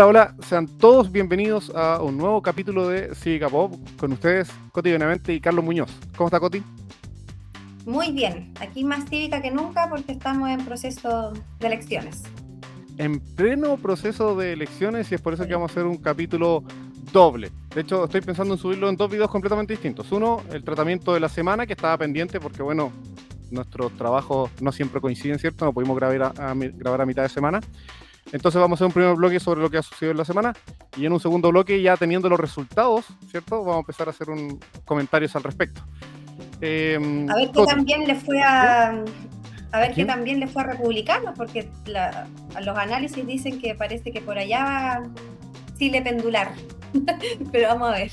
Hola, hola, sean todos bienvenidos a un nuevo capítulo de Cívica Pop con ustedes, Coti Benavente y Carlos Muñoz. ¿Cómo está, Coti? Muy bien, aquí más cívica que nunca porque estamos en proceso de elecciones. En pleno proceso de elecciones y es por eso que Sí. vamos a hacer un capítulo doble. De hecho, estoy pensando en subirlo en dos videos completamente distintos. Uno, el tratamiento de la semana, que estaba pendiente porque, bueno, nuestros trabajos no siempre coinciden, ¿cierto? No pudimos grabar a mitad de semana. Entonces vamos a hacer un primer bloque sobre lo que ha sucedido en la semana y en un segundo bloque, ya teniendo los resultados, ¿cierto? Vamos a empezar a hacer comentarios al respecto. A ver qué Coti, también le fue ¿sí? a ¿A ver qué quién? también le fue a Republicanos, porque los análisis dicen que parece que por allá va Chile pendular. Pero vamos a ver.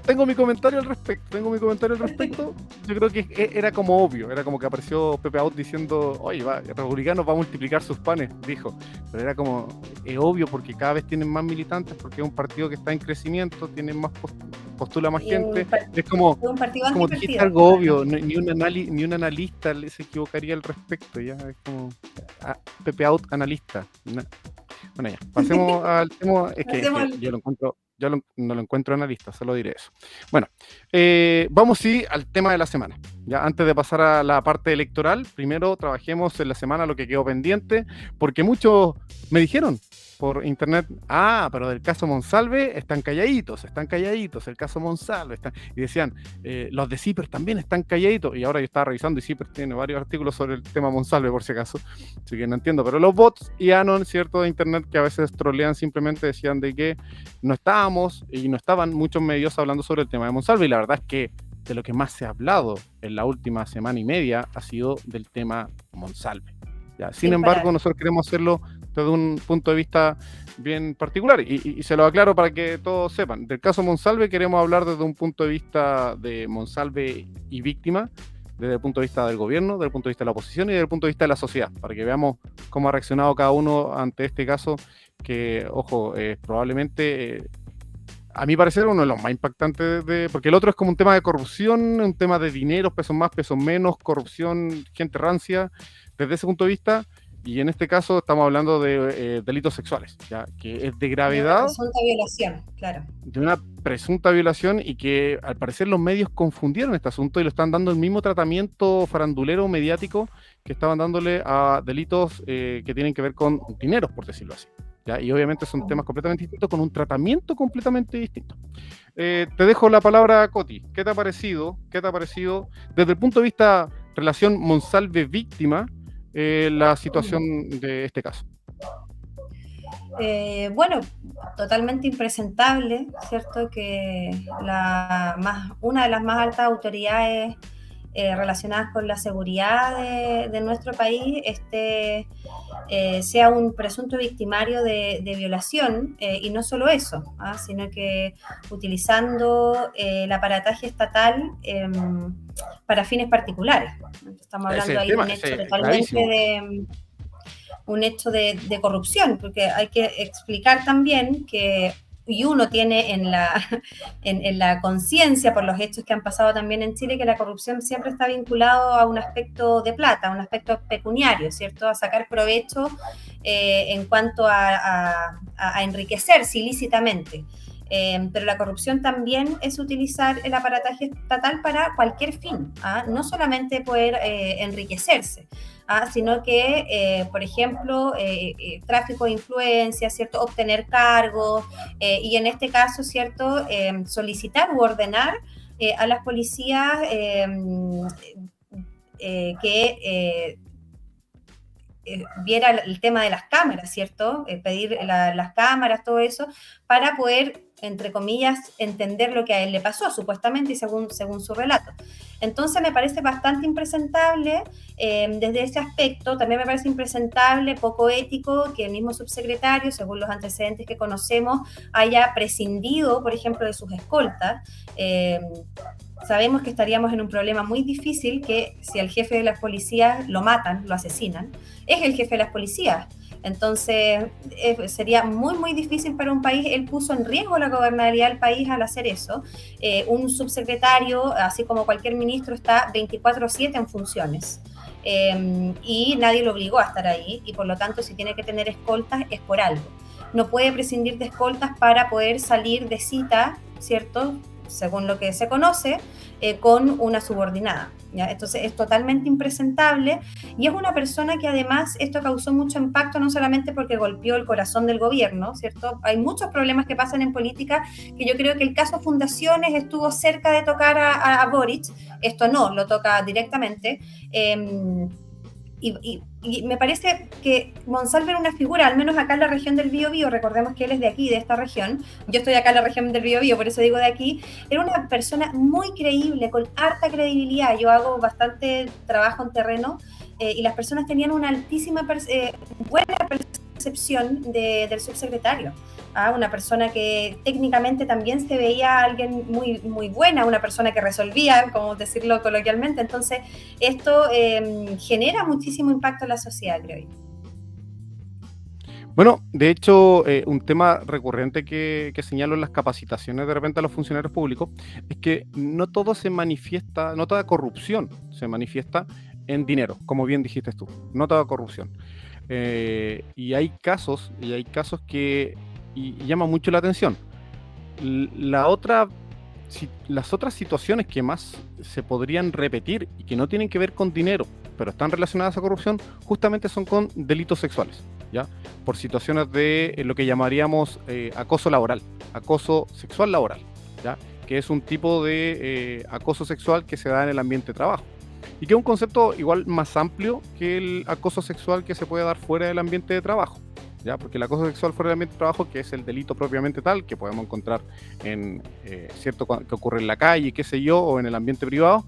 Tengo mi comentario al respecto. Yo creo que era como obvio, era como que apareció Pepe Out diciendo, oye, el republicano va a multiplicar sus panes, dijo. Pero era como, es obvio porque cada vez tienen más militantes, porque es un partido que está en crecimiento, tienen más postula más Y gente. un partido Es como dijiste antipartido, algo además. obvio, ni un analista se equivocaría al respecto, ya es como Pepe Out analista. Bueno, ya, pasemos al tema. Hacemos Es que yo lo encuentro, no lo encuentro analista, solo diré eso. Bueno, vamos sí al tema de la semana. Ya, antes de pasar a la parte electoral, primero trabajemos en la semana lo que quedó pendiente, porque muchos me dijeron por internet, pero del caso Monsalve están calladitos, el caso Monsalve, y decían, los de CIPER también están calladitos, y ahora yo estaba revisando y CIPER tiene varios artículos sobre el tema Monsalve, por si acaso, así que no entiendo, pero los bots y Anon, cierto, de internet que a veces trolean, simplemente decían de que no estábamos y no estaban muchos medios hablando sobre el tema de Monsalve, y la verdad es que de lo que más se ha hablado en la última semana y media ha sido del tema Monsalve. Ya, sin sin embargo, parar. nosotros queremos hacerlo desde un punto de vista bien particular y se lo aclaro para que todos sepan. Del caso Monsalve queremos hablar desde un punto de vista de Monsalve y víctima, desde el punto de vista del gobierno, desde el punto de vista de la oposición y desde el punto de vista de la sociedad, para que veamos cómo ha reaccionado cada uno ante este caso que, ojo, probablemente, a mi parecer, uno de los más impactantes, porque el otro es como un tema de corrupción, un tema de dinero, pesos más, pesos menos, corrupción, gente rancia, desde ese punto de vista. Y en este caso estamos hablando de delitos sexuales, ¿ya? Que es de De una gravedad, presunta violación, claro. de una presunta violación y que al parecer los medios confundieron este asunto y lo están dando el mismo tratamiento farandulero mediático que estaban dándole a delitos que tienen que ver con dineros, por decirlo así. ¿Ya? Y obviamente son temas completamente distintos con un tratamiento completamente distinto. Te dejo la palabra, Coti. ¿Qué te ha parecido? Desde el punto de vista relación Monsalve-víctima la situación de este caso? Bueno, totalmente impresentable, ¿cierto? Que una de las más altas autoridades relacionadas con la seguridad de nuestro país sea un presunto victimario de violación, y no solo eso, sino que utilizando el aparataje estatal para fines particulares. Estamos Ese es hablando el ahí de tema, un hecho ese es totalmente gravísimo. de corrupción, porque hay que explicar también que, y uno tiene en la conciencia por los hechos que han pasado también en Chile, que la corrupción siempre está vinculado a un aspecto de plata, a un aspecto pecuniario, ¿cierto? A sacar provecho en cuanto a enriquecerse ilícitamente. Pero la corrupción también es utilizar el aparataje estatal para cualquier fin, no solamente poder enriquecerse, sino que, por ejemplo, tráfico de influencia, ¿cierto? Obtener cargos y en este caso, ¿cierto? Solicitar u ordenar a las policías que viera el tema de las cámaras, ¿cierto? Pedir las cámaras, todo eso, para poder, entre comillas, entender lo que a él le pasó, supuestamente, y según su relato. Entonces me parece bastante impresentable desde ese aspecto. También me parece impresentable, poco ético, que el mismo subsecretario, según los antecedentes que conocemos, haya prescindido, por ejemplo, de sus escoltas. Sabemos que estaríamos en un problema muy difícil, que si al jefe de las policías lo matan, lo asesinan, es el jefe de las policías. Entonces, sería muy, muy difícil para un país. Él puso en riesgo la gobernabilidad del país al hacer eso. Un subsecretario, así como cualquier ministro, está 24/7 en funciones. Y nadie lo obligó a estar ahí, y por lo tanto, si tiene que tener escoltas, es por algo. no puede prescindir de escoltas para poder salir de cita, ¿cierto? Según lo que se conoce, con una subordinada, ¿ya? Entonces es totalmente impresentable y es una persona que además esto causó mucho impacto no solamente porque golpeó el corazón del gobierno, ¿cierto? Hay muchos problemas que pasan en política que yo creo que el caso Fundaciones estuvo cerca de tocar a Boric, esto no, lo toca directamente. Y me parece que Monsalve era una figura, al menos acá en la región del Biobío, recordemos que él es de aquí, de esta región, yo estoy acá en la región del Biobío, por eso digo de aquí, era una persona muy creíble, con harta credibilidad, yo hago bastante trabajo en terreno, y las personas tenían una altísima, buena percepción del subsecretario. Una persona que técnicamente también se veía alguien muy, muy buena, una persona que resolvía, como decirlo coloquialmente. Entonces, esto genera muchísimo impacto en la sociedad, creo yo. Bueno, de hecho, un tema recurrente que señalo en las capacitaciones de repente a los funcionarios públicos es que no todo se manifiesta, no toda corrupción se manifiesta en dinero, como bien dijiste tú, no toda corrupción. Y hay casos que llama mucho la atención. Las otras situaciones que más se podrían repetir y que no tienen que ver con dinero, pero están relacionadas a corrupción, justamente son con delitos sexuales, ¿ya? Por situaciones de lo que llamaríamos acoso laboral, acoso sexual laboral, ¿ya? Que es un tipo de acoso sexual que se da en el ambiente de trabajo. Y que es un concepto igual más amplio que el acoso sexual que se puede dar fuera del ambiente de trabajo, ¿ya? Porque el acoso sexual fuera del ambiente de trabajo, que es el delito propiamente tal, que podemos encontrar en cierto que ocurre en la calle, qué sé yo, o en el ambiente privado.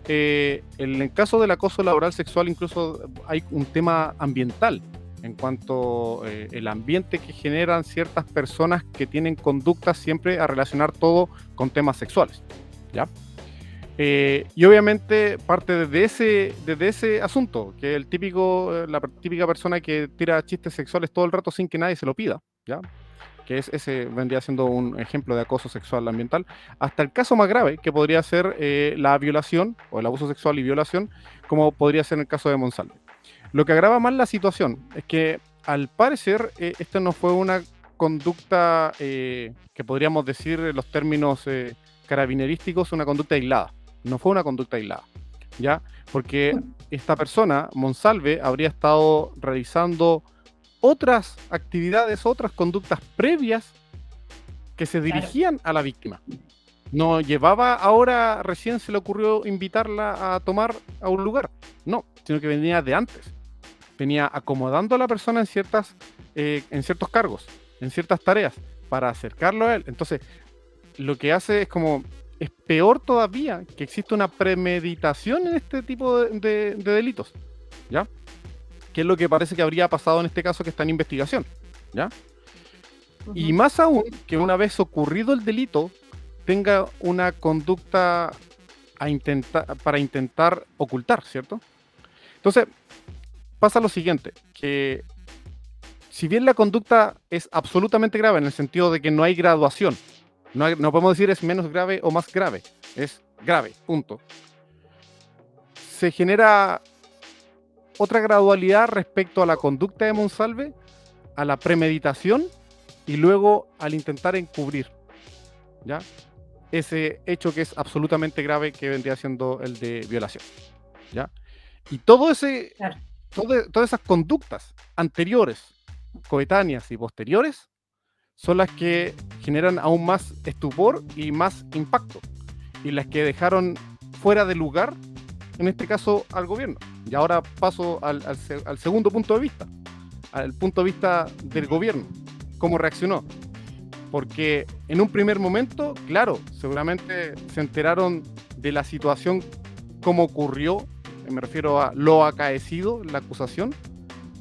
En el caso del acoso laboral sexual incluso hay un tema ambiental en cuanto el ambiente que generan ciertas personas que tienen conductas siempre a relacionar todo con temas sexuales, ¿ya? Y obviamente parte desde ese asunto, que el la típica persona que tira chistes sexuales todo el rato sin que nadie se lo pida, ¿ya? Que ese vendría siendo un ejemplo de acoso sexual ambiental, hasta el caso más grave, que podría ser la violación, o el abuso sexual y violación, como podría ser en el caso de Monsalve. Lo que agrava más la situación es que, al parecer, esta no fue una conducta que podríamos decir en los términos carabinerísticos, una conducta aislada. No fue una conducta aislada, ¿ya? Porque esta persona, Monsalve, habría estado realizando otras actividades, otras conductas previas que se dirigían a la víctima. No llevaba ahora, recién se le ocurrió invitarla a tomar a un lugar, no, sino que venía de antes. Venía acomodando a la persona en ciertos cargos, en ciertas tareas, para acercarlo a él. Entonces, lo que hace es peor todavía que existe una premeditación en este tipo de delitos, ¿ya? Que es lo que parece que habría pasado en este caso que está en investigación, ¿ya? Y más aún, que una vez ocurrido el delito, tenga una conducta para intentar ocultar, ¿cierto? Entonces, pasa lo siguiente, que si bien la conducta es absolutamente grave en el sentido de que no hay graduación, no podemos decir es menos grave o más grave, es grave, punto. Se genera otra gradualidad respecto a la conducta de Monsalve, a la premeditación y luego al intentar encubrir, ¿ya? Ese hecho que es absolutamente grave, que vendría siendo el de violación, ¿ya? Y todas esas conductas anteriores, coetáneas y posteriores son las que generan aún más estupor y más impacto, y las que dejaron fuera de lugar, en este caso, al gobierno. Y ahora paso al segundo punto de vista, al punto de vista del gobierno, cómo reaccionó. Porque en un primer momento, claro, seguramente se enteraron de la situación, cómo ocurrió, me refiero a lo acaecido, la acusación,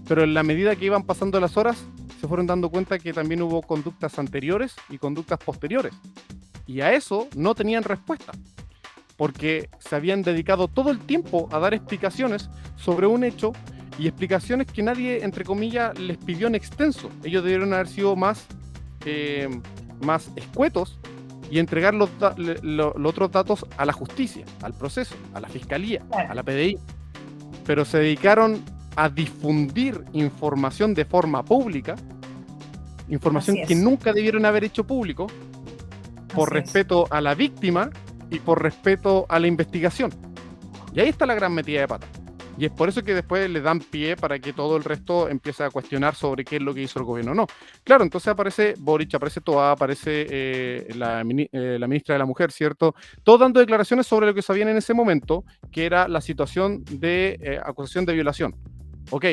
pero en la medida que iban pasando las horas, se fueron dando cuenta que también hubo conductas anteriores y conductas posteriores. Y a eso no tenían respuesta, porque se habían dedicado todo el tiempo a dar explicaciones sobre un hecho, y explicaciones que nadie, entre comillas, les pidió en extenso. Ellos debieron haber sido más escuetos y entregar los otros datos a la justicia, al proceso, a la fiscalía, a la PDI. Pero se dedicaron a difundir información de forma pública Información Así que es, nunca debieron haber hecho público por así es. respeto a la víctima y por respeto a la investigación. Y ahí está la gran metida de pata. Y es por eso que después le dan pie para que todo el resto empiece a cuestionar sobre qué es lo que hizo el gobierno o no. Claro, entonces aparece Boric, aparece Toa, aparece la ministra de la Mujer, ¿cierto? Todos dando declaraciones sobre lo que sabían en ese momento, que era la situación de acusación de violación. Ok,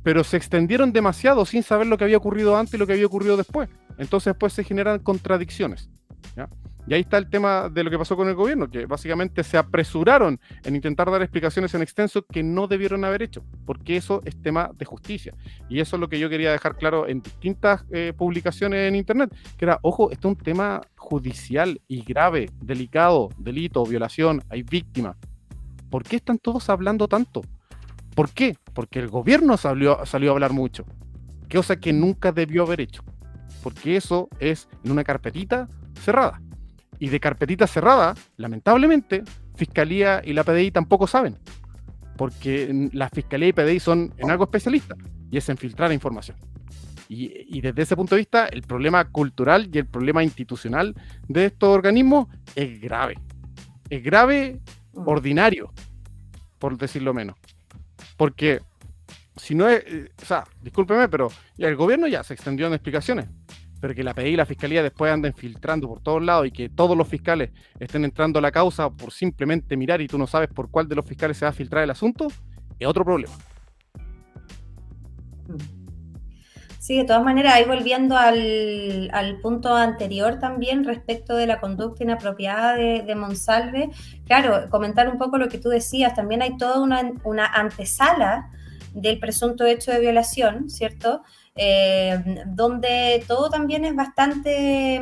pero se extendieron demasiado sin saber lo que había ocurrido antes y lo que había ocurrido después. Entonces después se generan contradicciones, ¿ya? Y ahí está el tema de lo que pasó con el gobierno, que básicamente se apresuraron en intentar dar explicaciones en extenso que no debieron haber hecho, porque eso es tema de justicia. Y eso es lo que yo quería dejar claro en distintas publicaciones en internet, que era, ojo, esto es un tema judicial y grave, delicado, delito, violación, hay víctimas. ¿Por qué están todos hablando tanto? ¿Por qué? Porque el gobierno salió a hablar mucho, cosa que nunca debió haber hecho, porque eso es en una carpetita cerrada. Y de carpetita cerrada, lamentablemente, Fiscalía y la PDI tampoco saben, porque la Fiscalía y PDI son en algo especialistas, y es en filtrar información. Y desde ese punto de vista, el problema cultural y el problema institucional de estos organismos es grave. Es grave, ordinario, por decirlo menos. Porque si no es, o sea, discúlpeme, pero el gobierno ya se extendió en explicaciones, pero que la PDI y la Fiscalía después anden filtrando por todos lados y que todos los fiscales estén entrando a la causa por simplemente mirar y tú no sabes por cuál de los fiscales se va a filtrar el asunto, es otro problema. Sí, de todas maneras, ahí volviendo al punto anterior también respecto de la conducta inapropiada de Monsalve, claro, comentar un poco lo que tú decías, también hay toda una antesala del presunto hecho de violación, ¿cierto? Donde todo también es bastante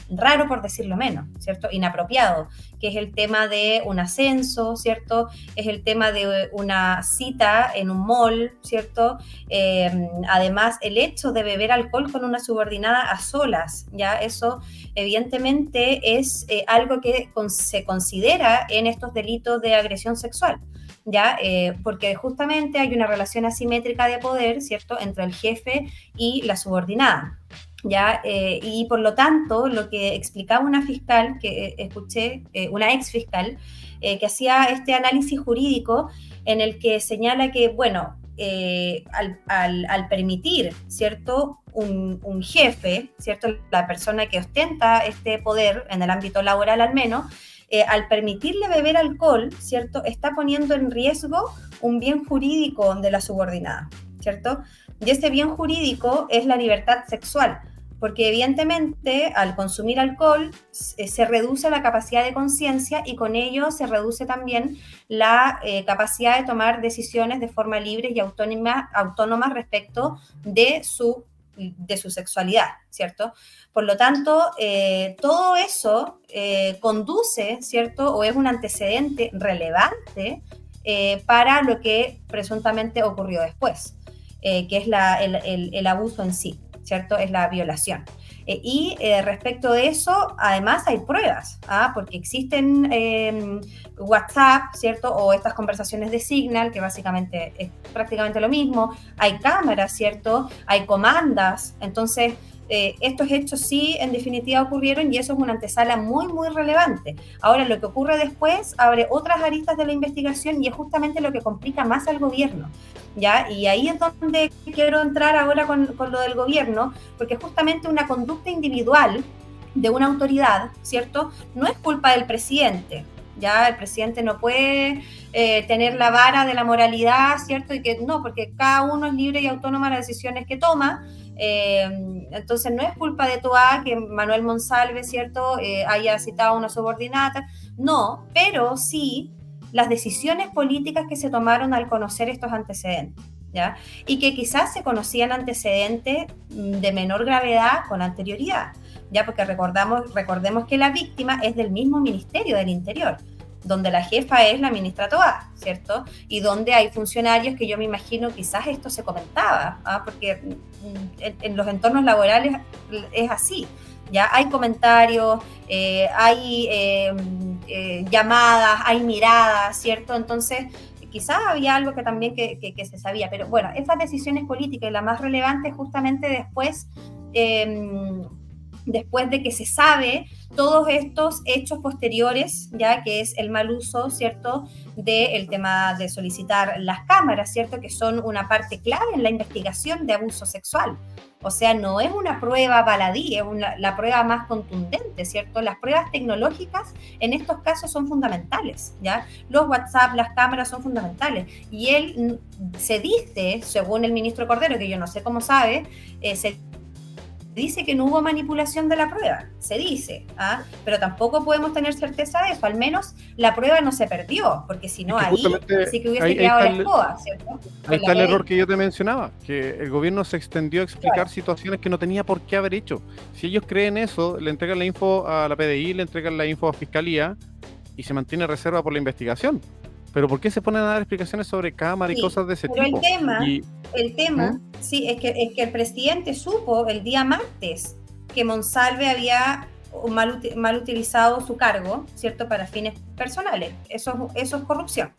raro, por decirlo menos, ¿cierto? Inapropiado, que es el tema de un ascenso, ¿cierto? Es el tema de una cita en un mall, ¿cierto? Además, el hecho de beber alcohol con una subordinada a solas, ¿ya? Eso evidentemente es algo que se considera en estos delitos de agresión sexual. ¿Ya? Porque justamente hay una relación asimétrica de poder, ¿cierto?, entre el jefe y la subordinada, ¿ya? Y por lo tanto, lo que explicaba una fiscal, que escuché, una ex fiscal, que hacía este análisis jurídico en el que señala que, bueno, al permitir, ¿cierto?, un jefe, ¿cierto?, la persona que ostenta este poder en el ámbito laboral al menos, al permitirle beber alcohol, ¿cierto?, está poniendo en riesgo un bien jurídico de la subordinada, ¿cierto? Y ese bien jurídico es la libertad sexual, porque evidentemente al consumir alcohol se reduce la capacidad de conciencia y con ello se reduce también la capacidad de tomar decisiones de forma libre y autónoma respecto de su sexualidad, ¿cierto? Por lo tanto, todo eso conduce, ¿cierto? O es un antecedente relevante para lo que presuntamente ocurrió después, que es el abuso en sí, ¿cierto? Es la violación. Respecto de eso, además hay pruebas, porque existen WhatsApp, ¿cierto? O estas conversaciones de Signal, que básicamente es prácticamente lo mismo. Hay cámaras, ¿cierto? Hay comandas. Entonces, estos hechos sí, en definitiva, ocurrieron y eso es una antesala muy, muy relevante. Ahora, lo que ocurre después abre otras aristas de la investigación y es justamente lo que complica más al gobierno, ¿ya? Y ahí es donde quiero entrar ahora con lo del gobierno, porque justamente una conducta individual de una autoridad, ¿cierto?, no es culpa del presidente. Ya el presidente no puede tener la vara de la moralidad, ¿cierto? Y que no, porque cada uno es libre y autónomo de las decisiones que toma. Entonces no es culpa de Toa que Manuel Monsalve, ¿cierto?, haya citado a una subordinata. No, pero sí las decisiones políticas que se tomaron al conocer estos antecedentes, ¿ya? Y que quizás se conocían antecedentes de menor gravedad con anterioridad, ¿ya? Porque recordemos que la víctima es del mismo Ministerio del Interior, donde la jefa es la ministra Toa, ¿cierto? Y donde hay funcionarios que yo me imagino quizás esto se comentaba, porque en los entornos laborales es así. Ya hay comentarios, hay llamadas, hay miradas, ¿cierto? Entonces, quizás había algo que también que se sabía, pero bueno, esas decisiones políticas, y la más relevante es justamente después de que se sabe todos estos hechos posteriores, ya que es el mal uso, ¿cierto?, del tema de solicitar las cámaras, ¿cierto?, que son una parte clave en la investigación de abuso sexual. O sea, no es una prueba baladí, es la prueba más contundente, ¿cierto? Las pruebas tecnológicas en estos casos son fundamentales, ¿ya? Los WhatsApp, las cámaras son fundamentales. Y él se dice, según el ministro Cordero, que yo no sé cómo sabe, se dice que no hubo manipulación de la prueba, se dice, pero tampoco podemos tener certeza de eso, al menos la prueba no se perdió, porque si no, ahí sí que hubiese quedado la escoba, ¿cierto? Ahí está el error que yo te mencionaba, que el gobierno se extendió a explicar situaciones que no tenía por qué haber hecho. Si ellos creen eso, le entregan la info a la PDI, le entregan la info a Fiscalía y se mantiene reserva por la investigación. Pero ¿por qué se ponen a dar explicaciones sobre cámara y cosas de ese tipo? El tema, sí, es que el presidente supo el día martes que Monsalve había mal utilizado su cargo, ¿cierto?, para fines personales. Eso es corrupción.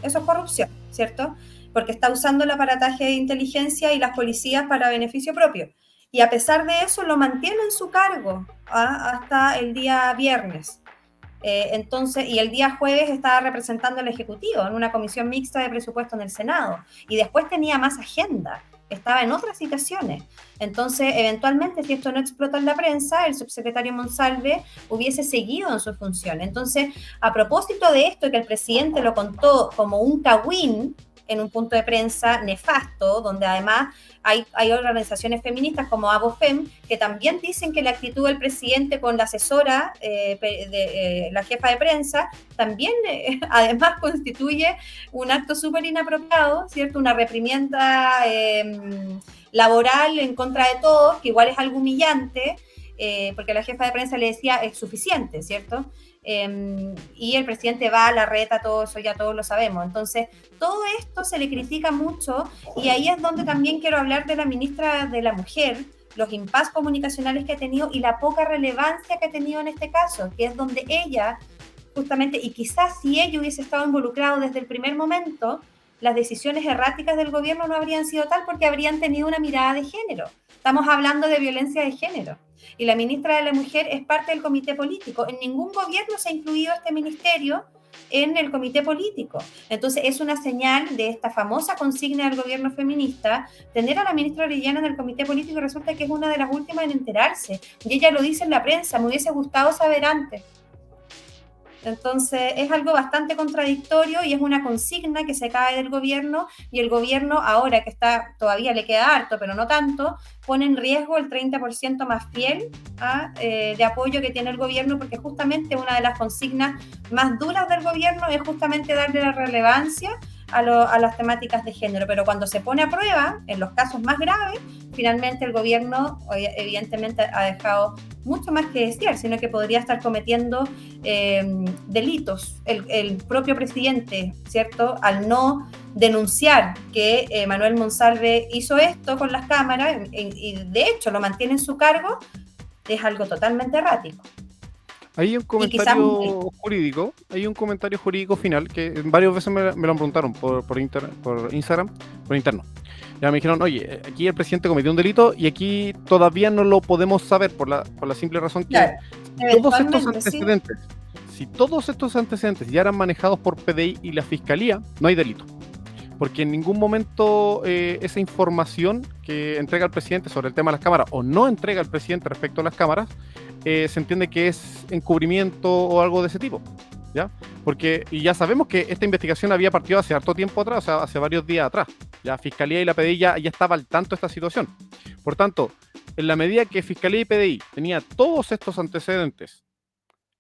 Eso es corrupción, ¿cierto? Porque está usando el aparataje de inteligencia y las policías para beneficio propio. Y a pesar de eso, lo mantiene en su cargo hasta el día viernes. Entonces, y el día jueves estaba representando al Ejecutivo en una comisión mixta de presupuesto en el Senado, y después tenía más agenda, estaba en otras citaciones. Entonces, eventualmente, si esto no explota en la prensa, el subsecretario Monsalve hubiese seguido en su función. Entonces, a propósito de esto, que el presidente lo contó como un cagüín en un punto de prensa nefasto, donde además hay organizaciones feministas como ABOFEM, que también dicen que la actitud del presidente con la asesora, la jefa de prensa, también además constituye un acto súper inapropiado, ¿cierto? Una reprimienda laboral en contra de todos, que igual es algo humillante, porque la jefa de prensa le decía es suficiente, ¿cierto? Y el presidente va a la reta, todo eso ya todos lo sabemos. Entonces, todo esto se le critica mucho, y ahí es donde también quiero hablar de la ministra de la Mujer, los impases comunicacionales que ha tenido y la poca relevancia que ha tenido en este caso, que es donde ella, justamente, y quizás si ella hubiese estado involucrado desde el primer momento, las decisiones erráticas del gobierno no habrían sido tal, porque habrían tenido una mirada de género. Estamos hablando de violencia de género. Y la ministra de la Mujer es parte del comité político. En ningún gobierno se ha incluido este ministerio en el comité político. Entonces, es una señal de esta famosa consigna del gobierno feminista, tener a la ministra Orellana en el comité político, y resulta que es una de las últimas en enterarse. Y ella lo dice en la prensa, me hubiese gustado saber antes. Entonces es algo bastante contradictorio, y es una consigna que se cae del gobierno, y el gobierno, ahora que está, todavía le queda harto, pero no tanto, pone en riesgo el 30% más fiel de apoyo que tiene el gobierno, porque justamente una de las consignas más duras del gobierno es justamente darle la relevancia a las temáticas de género, pero cuando se pone a prueba, en los casos más graves, finalmente el gobierno evidentemente ha dejado mucho más que decir, sino que podría estar cometiendo delitos. El propio presidente, ¿cierto?, al no denunciar que Manuel Monsalve hizo esto con las cámaras, y de hecho lo mantiene en su cargo, es algo totalmente errático. Hay un comentario jurídico final que varias veces me lo preguntaron por Instagram, por interno. Ya me dijeron, oye, aquí el presidente cometió un delito y aquí todavía no lo podemos saber por la simple razón que si todos estos antecedentes ya eran manejados por PDI y la Fiscalía, no hay delito. Porque en ningún momento esa información que entrega el presidente sobre el tema de las cámaras, o no entrega el presidente respecto a las cámaras, se entiende que es encubrimiento o algo de ese tipo, ¿ya? Porque, y ya sabemos que esta investigación había partido hace harto tiempo atrás, o sea, hace varios días atrás. La Fiscalía y la PDI ya estaba al tanto de esta situación. Por tanto, en la medida que Fiscalía y PDI tenía todos estos antecedentes,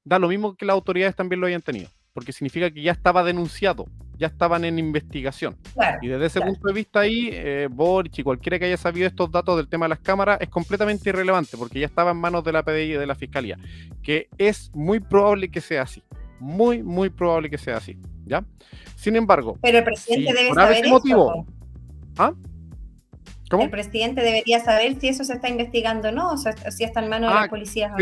da lo mismo que las autoridades también lo hayan tenido, porque significa que ya estaba denunciado, ya estaban en investigación. Claro, y desde ese punto de vista ahí, Boric y cualquiera que haya sabido estos datos del tema de las cámaras es completamente irrelevante, porque ya estaba en manos de la PDI y de la Fiscalía, que es muy probable que sea así, muy, muy probable que sea así, ¿ya? Sin embargo, pero el presidente debe saber eso. El ¿Cómo? presidente debería saber si eso se está investigando o no, o sea, si está en manos de Ah, las policías o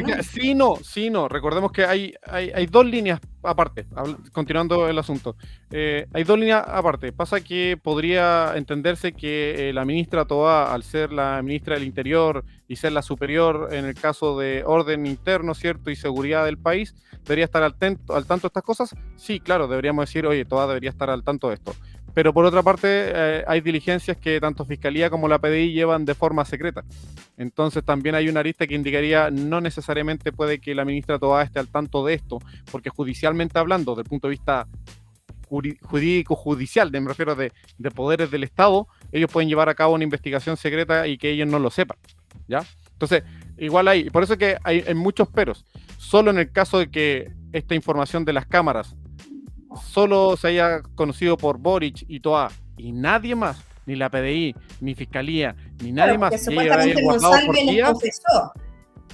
no. sí, no. Recordemos que hay dos líneas aparte, continuando el asunto. Hay dos líneas aparte. Pasa que podría entenderse que la ministra Toá, al ser la ministra del Interior y ser la superior en el caso de orden interno, ¿cierto? Y seguridad del país, debería estar al tanto de estas cosas. Sí, claro, deberíamos decir, oye, Toá debería estar al tanto de esto. Pero por otra parte, hay diligencias que tanto Fiscalía como la PDI llevan de forma secreta. Entonces también hay una arista que indicaría no necesariamente puede que la ministra Toá esté al tanto de esto, porque judicialmente hablando, desde el punto de vista jurídico judicial, me refiero de poderes del Estado, ellos pueden llevar a cabo una investigación secreta y que ellos no lo sepan, ¿ya? Entonces, igual hay, por eso es que hay muchos peros. Solo en el caso de que esta información de las cámaras solo se haya conocido por Boric y Toá y nadie más, ni la PDI, ni Fiscalía, ni nadie Claro, porque más, y ellos lo hayan supuestamente guardado por Monsalve les días, confesó.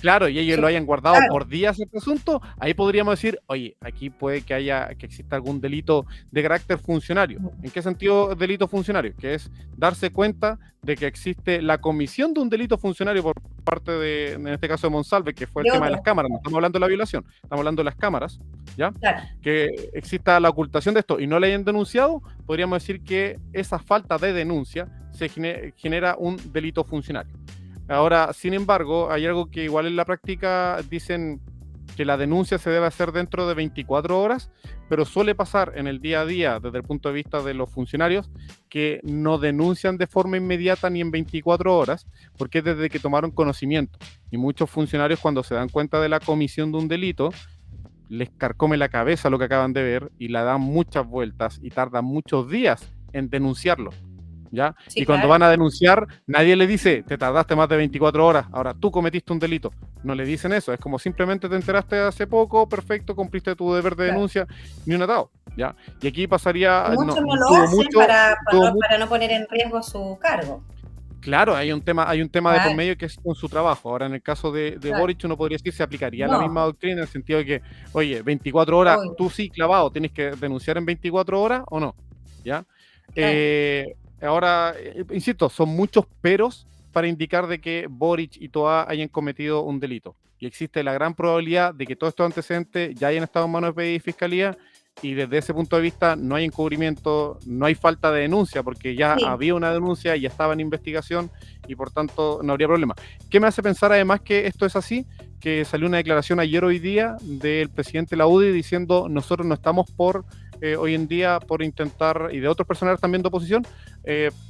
claro, y ellos lo hayan guardado Claro, por días este asunto, ahí podríamos decir, oye, aquí puede que exista algún delito de carácter funcionario. ¿En qué sentido delito funcionario? Que es darse cuenta de que existe la comisión de un delito funcionario por parte de, en este caso de Monsalve, que fue el de tema de las otro, cámaras, no estamos hablando de la violación, estamos hablando de las cámaras, ¿ya? claro. Que exista la ocultación de esto y no le hayan denunciado, podríamos decir que esa falta de denuncia se genera un delito funcionario. Ahora, sin embargo, hay algo que igual en la práctica dicen que la denuncia se debe hacer dentro de 24 horas, pero suele pasar en el día a día, desde el punto de vista de los funcionarios, que no denuncian de forma inmediata ni en 24 horas, porque es desde que tomaron conocimiento. Y muchos funcionarios cuando se dan cuenta de la comisión de un delito, les carcome la cabeza lo que acaban de ver y la dan muchas vueltas y tardan muchos días en denunciarlo. ¿Ya? Sí, Y cuando claro. van a denunciar, nadie le dice, te tardaste más de 24 horas, ahora tú cometiste un delito. No le dicen eso, es como simplemente te enteraste hace poco, perfecto, cumpliste tu deber de Claro. denuncia, ni un atado, ¿ya? Y aquí pasaría, Y no, muchos no lo dudo hacen mucho, dudo mucho. para no poner en riesgo su cargo. Claro, hay un tema de por Claro, medio que es con su trabajo. Ahora, en el caso de claro. Boric, uno podría decir se aplicaría la misma No, doctrina en el sentido de que, oye, 24 horas, obvio, tú sí clavado, tienes que denunciar en 24 horas o no, ¿ya? claro. Ahora, insisto, son muchos peros para indicar de que Boric y Toá hayan cometido un delito. Y existe la gran probabilidad de que todos estos antecedentes ya hayan estado en manos de PDI y Fiscalía, y desde ese punto de vista no hay encubrimiento, no hay falta de denuncia, porque ya Sí, había una denuncia, ya estaba en investigación y por tanto no habría problema. ¿Qué me hace pensar además que esto es así? Que salió una declaración ayer hoy día del presidente de la UDI diciendo nosotros no estamos por hoy en día por intentar, y de otros personajes también de oposición,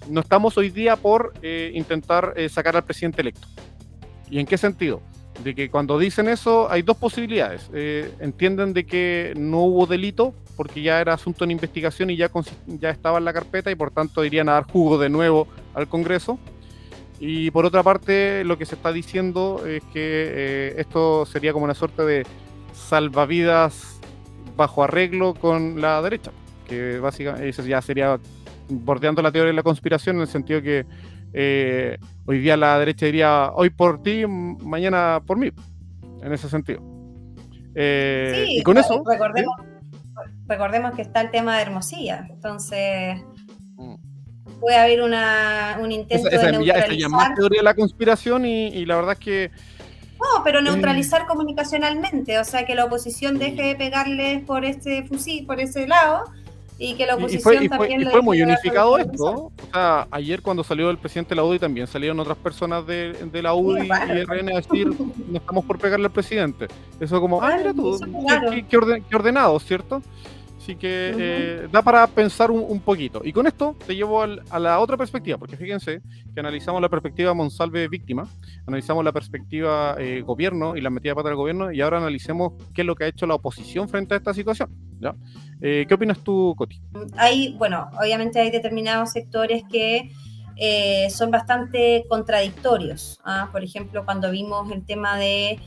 no estamos hoy día por intentar sacar al presidente electo. ¿Y en qué sentido? De que cuando dicen eso hay dos posibilidades. Entienden de que no hubo delito porque ya era asunto en investigación y ya estaba en la carpeta y por tanto irían a dar jugo de nuevo al Congreso. Y por otra parte, lo que se está diciendo es que esto sería como una suerte de salvavidas bajo arreglo con la derecha, que básicamente eso ya sería bordeando la teoría de la conspiración en el sentido que hoy día la derecha diría hoy por ti, mañana por mí, en ese sentido. Y sí, con eso, ¿sí? recordemos que está el tema de Hermosilla. Entonces, Mm. puede haber un Esa, intento de esa esa ya es más neutralizar. teoría de la conspiración y la verdad es que No, pero eh, neutralizar comunicacionalmente, o sea, que la oposición deje de pegarles por ese fusil, por ese lado, y que la oposición también y le fue deje de muy pegar por el unificado esto. televisor. O sea, ayer cuando salió el presidente de la UDI también salieron otras personas de la Sí, UDI es y raro, de RN a decir no estamos por pegarle al presidente. Eso como, ah, claro, mira tú, eso es raro. qué ordenado, ¿cierto? Así que Ujú. da para pensar un poquito. Y con esto te llevo a la otra perspectiva, porque fíjense que analizamos la perspectiva Monsalve víctima, analizamos la perspectiva gobierno y la metida de pata del gobierno, y ahora analicemos qué es lo que ha hecho la oposición frente a esta situación. ¿Ya? ¿Qué opinas tú, Coti? Hay, bueno, obviamente hay determinados sectores que son bastante contradictorios. ¿Ah? Por ejemplo, cuando vimos el tema de,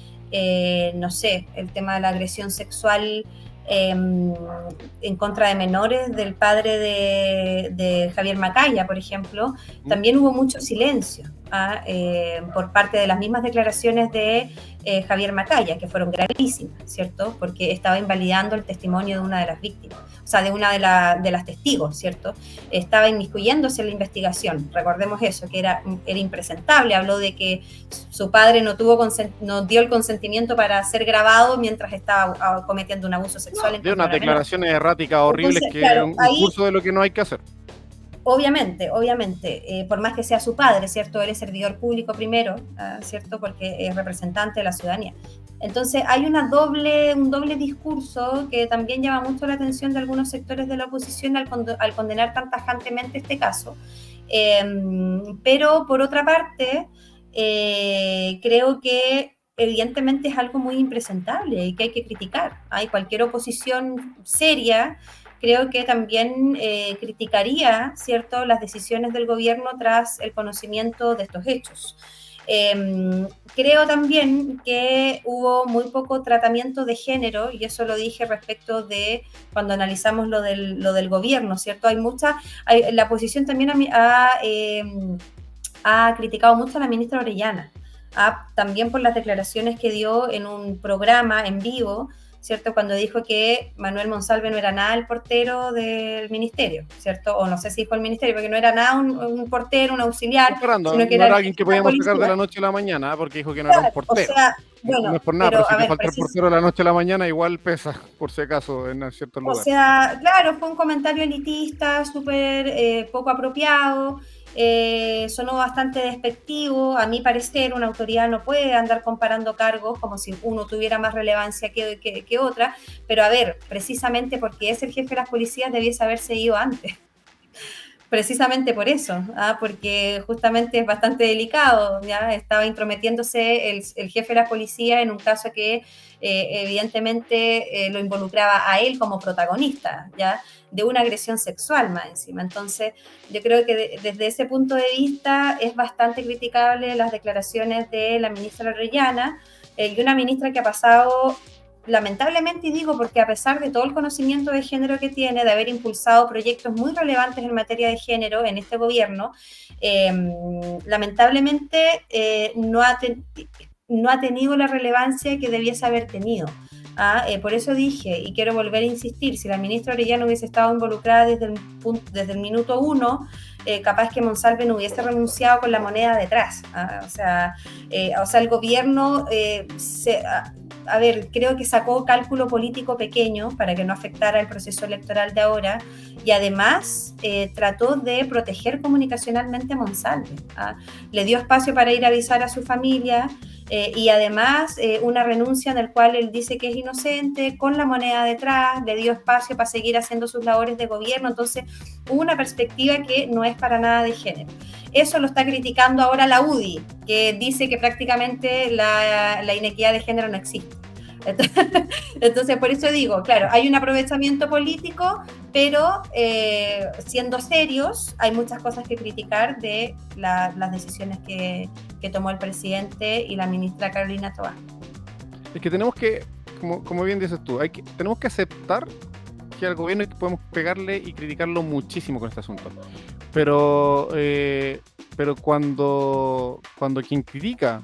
no sé, el tema de la agresión sexual en contra de menores del padre de Javier Macaya, por ejemplo, ¿Mm? también hubo mucho silencio. por parte de las mismas declaraciones de Javier Macaya, que fueron gravísimas, ¿cierto? Porque estaba invalidando el testimonio de una de las víctimas, o sea, de una de las testigos, ¿cierto? Estaba inmiscuyéndose en la investigación, recordemos eso, que era impresentable, habló de que su padre no dio el consentimiento para ser grabado mientras estaba cometiendo un abuso sexual. De unas declaraciones erráticas horribles. Entonces, que claro, es un curso de lo que no hay que hacer. Obviamente, por más que sea su padre, ¿cierto? Él es servidor público primero, ¿cierto? Porque es representante de la ciudadanía. Entonces hay un doble discurso que también llama mucho la atención de algunos sectores de la oposición al condenar tan tajantemente este caso. Pero por otra parte, creo que evidentemente es algo muy impresentable y que hay que criticar. Hay cualquier oposición seria, creo que también criticaría, ¿cierto?, las decisiones del gobierno tras el conocimiento de estos hechos. Creo también que hubo muy poco tratamiento de género, y eso lo dije respecto de cuando analizamos lo del gobierno, ¿cierto? La oposición también ha criticado mucho a la ministra Orellana, también por las declaraciones que dio en un programa en vivo, ¿cierto? Cuando dijo que Manuel Monsalve no era nada el portero del ministerio, ¿cierto? O no sé si dijo el ministerio, porque no era nada un portero, un auxiliar, sino que no era alguien que podíamos sacar de la noche a la mañana, porque dijo que no era un portero. O sea, bueno, no es por nada, pero si te falta el portero de la noche a la mañana, igual pesa, por si acaso, en ciertos lugares. O sea, claro, fue un comentario elitista, súper poco apropiado, sonó bastante despectivo. A mi parecer, una autoridad no puede andar comparando cargos como si uno tuviera más relevancia que otra, pero a ver, precisamente porque es el jefe de las policías debiese haberse ido antes. Precisamente por eso, porque justamente es bastante delicado, ¿ya? Estaba intrometiéndose el jefe de la policía en un caso que evidentemente lo involucraba a él como protagonista, ¿ya? De una agresión sexual más encima. Entonces, yo creo que desde ese punto de vista es bastante criticable las declaraciones de la ministra Orellana, y una ministra que ha pasado, lamentablemente, y digo porque a pesar de todo el conocimiento de género que tiene, de haber impulsado proyectos muy relevantes en materia de género en este gobierno, lamentablemente no ha tenido la relevancia que debiese haber tenido. Por eso dije, y quiero volver a insistir, si la ministra Orellana hubiese estado involucrada desde el minuto 1, capaz que Monsalve no hubiese renunciado con la moneda detrás. O sea, el gobierno creo que sacó cálculo político pequeño para que no afectara el proceso electoral de ahora, y además trató de proteger comunicacionalmente a Monsalve. Le dio espacio para ir a avisar a su familia, y además una renuncia en la cual él dice que es inocente, con la moneda detrás, le dio espacio para seguir haciendo sus labores de gobierno. Entonces hubo una perspectiva que no es para nada de género. Eso lo está criticando ahora la UDI, que dice que prácticamente la inequidad de género no existe. Entonces, por eso digo, claro, hay un aprovechamiento político, pero siendo serios, hay muchas cosas que criticar de las decisiones que tomó el presidente y la ministra Carolina Toá. Es que tenemos que, como bien dices tú, tenemos que aceptar que al gobierno podemos pegarle y criticarlo muchísimo con este asunto. Pero cuando quien critica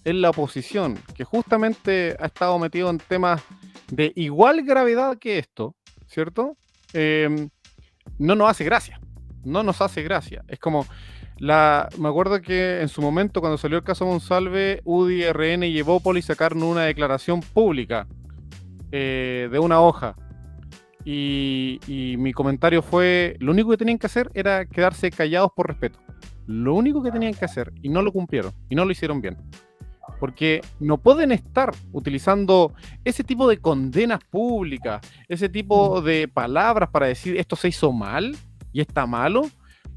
es la oposición, que justamente ha estado metido en temas de igual gravedad que esto, ¿cierto? No nos hace gracia. No nos hace gracia. Es como, me acuerdo que en su momento, cuando salió el caso Monsalve, UDI, RN y Evópolis sacaron una declaración pública de una hoja. Y mi comentario fue, lo único que tenían que hacer era quedarse callados por respeto. Lo único que tenían que hacer, y no lo cumplieron, y no lo hicieron bien. Porque no pueden estar utilizando ese tipo de condenas públicas, ese tipo de palabras para decir esto se hizo mal y está malo,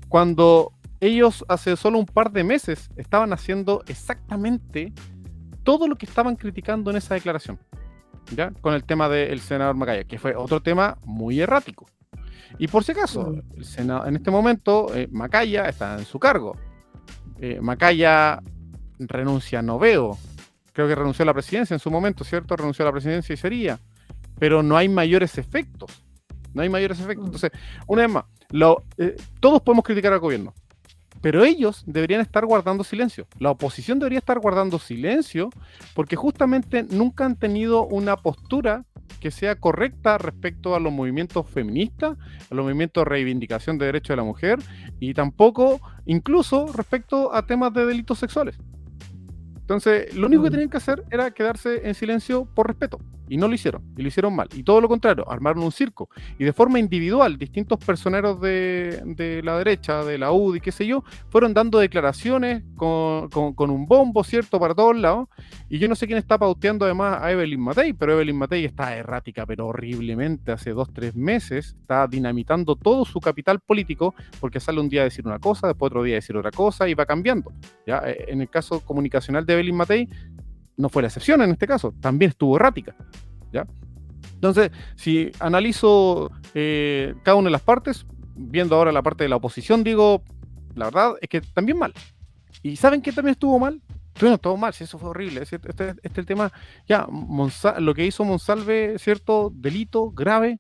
cuando ellos hace solo un par de meses estaban haciendo exactamente todo lo que estaban criticando en esa declaración, ¿ya? Con el tema del senador Macaya, que fue otro tema muy errático. Y por si acaso, en este momento Macaya está en su cargo. Macaya renuncia, no veo. Creo que renunció a la presidencia en su momento, ¿cierto? Renunció a la presidencia y sería. Pero no hay mayores efectos. No hay mayores efectos. Entonces, una vez más, todos podemos criticar al gobierno. Pero ellos deberían estar guardando silencio. La oposición debería estar guardando silencio porque justamente nunca han tenido una postura que sea correcta respecto a los movimientos feministas, a los movimientos de reivindicación de derechos de la mujer y tampoco incluso respecto a temas de delitos sexuales. Entonces, lo único que tenían que hacer era quedarse en silencio por respeto. Y no lo hicieron, y lo hicieron mal. Y todo lo contrario, armaron un circo. Y de forma individual, distintos personeros de la derecha, de la UDI, qué sé yo, fueron dando declaraciones con un bombo, ¿cierto?, para todos lados. Y yo no sé quién está pauteando además a Evelyn Matei, pero Evelyn Matei está errática, pero horriblemente. Hace 2, 3 meses está dinamitando todo su capital político porque sale un día a decir una cosa, después otro día a decir otra cosa y va cambiando. ¿Ya? En el caso comunicacional de Evelyn Matei, no fue la excepción en este caso, también estuvo errática, ¿ya? Entonces, si analizo cada una de las partes, viendo ahora la parte de la oposición, digo, la verdad es que también mal. ¿Y saben qué también estuvo mal? Bueno, todo mal, si eso fue horrible. Este es el tema, ya, lo que hizo Monsalve, ¿cierto? Delito grave,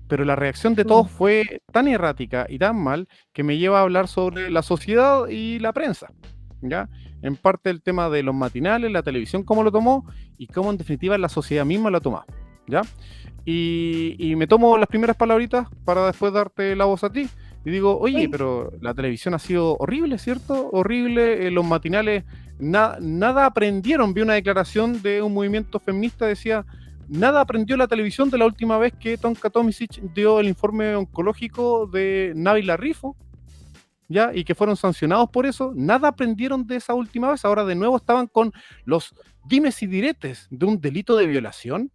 pero la reacción de todos fue tan errática y tan mal que me lleva a hablar sobre la sociedad y la prensa, ¿ya? En parte el tema de los matinales, la televisión, cómo lo tomó y cómo en definitiva la sociedad misma lo ha tomado, ¿ya? Y me tomo las primeras palabritas para después darte la voz a ti. Y digo, oye, pero la televisión ha sido horrible, ¿cierto? Horrible, los matinales, nada aprendieron. Vi una declaración de un movimiento feminista, decía, nada aprendió la televisión de la última vez que Tonka Tomisic dio el informe oncológico de Nabila Rifo, ¿ya? Y que fueron sancionados por eso. Nada aprendieron de esa última vez. Ahora de nuevo estaban con los dimes y diretes de un delito de violación,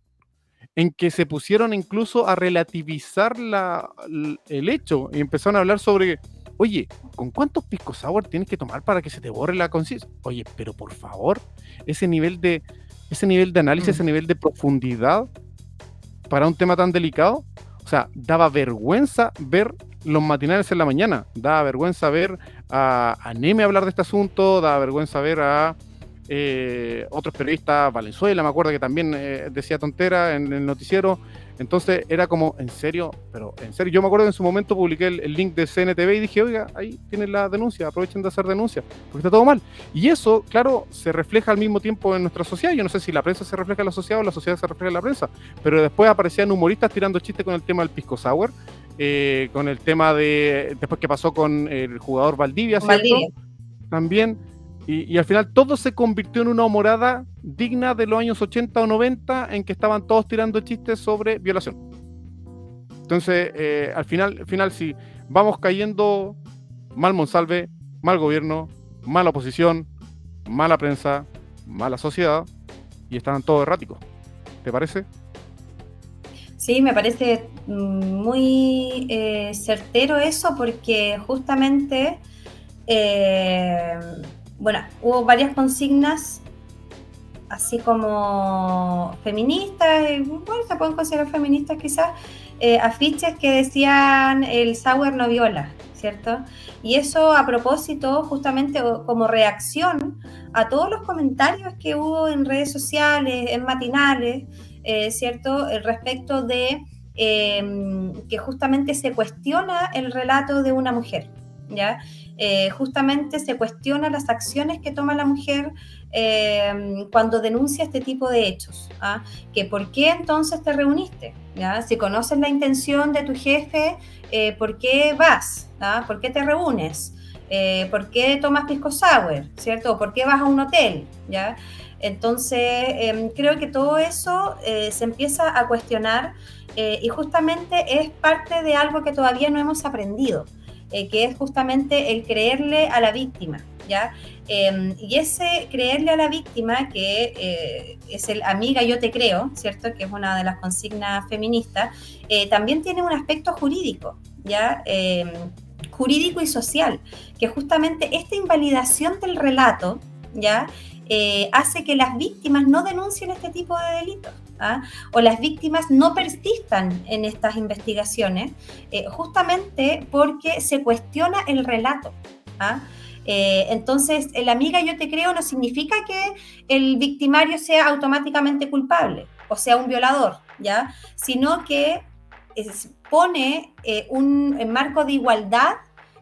en que se pusieron incluso a relativizar el hecho y empezaron a hablar sobre, oye, ¿con cuántos pisco sour tienes que tomar para que se te borre la conciencia? Oye, pero por favor, ese nivel de análisis, ese nivel de profundidad para un tema tan delicado. O sea, daba vergüenza ver los matinales en la mañana, daba vergüenza ver a Neme hablar de este asunto, daba vergüenza ver a otros periodistas, Valenzuela, me acuerdo que también decía tontera en el noticiero. Entonces era como, en serio, pero en serio, yo me acuerdo que en su momento publiqué el link de CNTV y dije, oiga, ahí tienen la denuncia, aprovechen de hacer denuncia, porque está todo mal. Y eso, claro, se refleja al mismo tiempo en nuestra sociedad. Yo no sé si la prensa se refleja en la sociedad o la sociedad se refleja en la prensa, pero después aparecían humoristas tirando chistes con el tema del pisco sour, con el tema de, después que pasó con el jugador Valdivia, ¿cierto? Valdivia. También. Y al final todo se convirtió en una humorada digna de los años 80 o 90 en que estaban todos tirando chistes sobre violación. Entonces, al final sí, vamos cayendo mal Monsalve, mal gobierno, mala oposición, mala prensa, mala sociedad y estaban todos erráticos. ¿Te parece? Sí, me parece muy certero eso porque justamente... bueno, hubo varias consignas así como feministas, bueno, se pueden considerar feministas quizás, afiches que decían el sour no viola, ¿cierto? Y eso a propósito, justamente como reacción a todos los comentarios que hubo en redes sociales, en matinales, ¿cierto? Respecto de que justamente se cuestiona el relato de una mujer, ¿ya? Justamente se cuestiona las acciones que toma la mujer cuando denuncia este tipo de hechos. ¿Ah? Que ¿por qué entonces te reuniste? ¿Ya? Si conoces la intención de tu jefe, ¿por qué vas? ¿Ah? ¿Por qué te reúnes? ¿Por qué tomas pisco sour? ¿Cierto? ¿O por qué vas a un hotel? ¿Ya? Entonces, creo que todo eso se empieza a cuestionar y justamente es parte de algo que todavía no hemos aprendido. Que es justamente el creerle a la víctima, ¿ya? Y ese creerle a la víctima, que es el amiga yo te creo, ¿cierto? Que es una de las consignas feministas, también tiene un aspecto jurídico, ¿ya? Jurídico y social, que justamente esta invalidación del relato, ¿ya? Hace que las víctimas no denuncien este tipo de delitos. ¿Ah? O las víctimas no persistan en estas investigaciones, justamente porque se cuestiona el relato. ¿Ah? Entonces, el amiga yo te creo no significa que el victimario sea automáticamente culpable o sea un violador, ¿ya? Sino que pone un marco de igualdad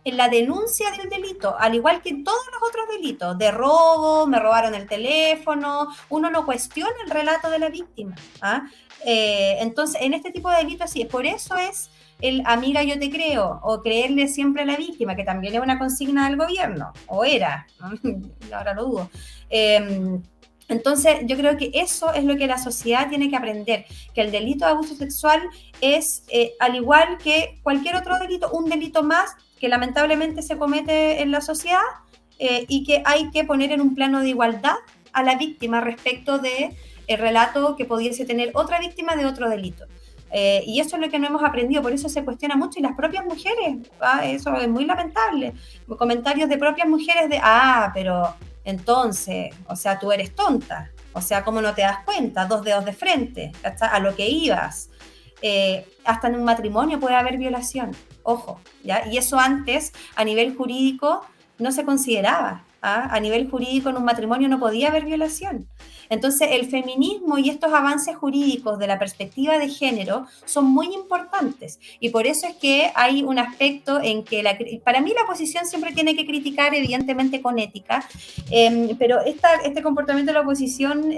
en la denuncia del delito, al igual que en todos los otros delitos, de robo, me robaron el teléfono, uno no cuestiona el relato de la víctima. ¿Ah? Entonces, en este tipo de delitos sí, por eso es el amiga yo te creo, o creerle siempre a la víctima, que también es una consigna del gobierno, o era, ahora lo dudo. Entonces, yo creo que eso es lo que la sociedad tiene que aprender, que el delito de abuso sexual es, al igual que cualquier otro delito, un delito más que lamentablemente se comete en la sociedad y que hay que poner en un plano de igualdad a la víctima respecto de el relato que pudiese tener otra víctima de otro delito. Y eso es lo que no hemos aprendido, por eso se cuestiona mucho, y las propias mujeres, eso es muy lamentable, comentarios de propias mujeres de, pero entonces, o sea, tú eres tonta, o sea, ¿cómo no te das cuenta? 2 dedos de frente, hasta a lo que ibas. Hasta en un matrimonio puede haber violación, ojo, ¿ya? Y eso antes, a nivel jurídico, no se consideraba. A nivel jurídico, en un matrimonio no podía haber violación. Entonces, el feminismo y estos avances jurídicos de la perspectiva de género son muy importantes, y por eso es que hay un aspecto en que para mí la oposición siempre tiene que criticar, evidentemente con ética, pero este comportamiento de la oposición,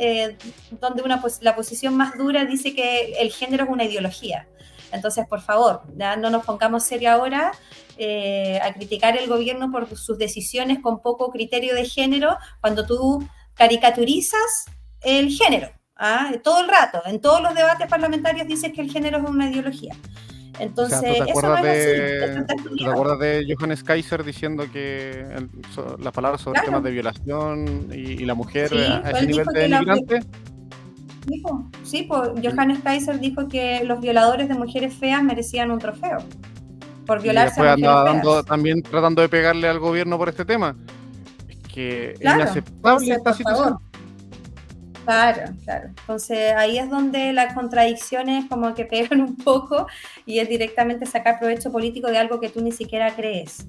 donde la posición más dura dice que el género es una ideología. Entonces, por favor, ya no nos pongamos serios ahora a criticar el gobierno por sus decisiones con poco criterio de género, cuando tú caricaturizas el género, todo el rato, en todos los debates parlamentarios dices que el género es una ideología. Entonces, o sea, eso no es así, eso está ¿tú te acuerdas de Johannes Kaiser diciendo que las palabras sobre temas de violación y la mujer a ese nivel de denigrante? Sí, pues Johannes Kaiser dijo que los violadores de mujeres feas merecían un trofeo por violarse a mujeres feas. También tratando de pegarle al gobierno por este tema. Es que es inaceptable esta situación. Claro. Entonces ahí es donde las contradicciones como que pegan un poco, y es directamente sacar provecho político de algo que tú ni siquiera crees.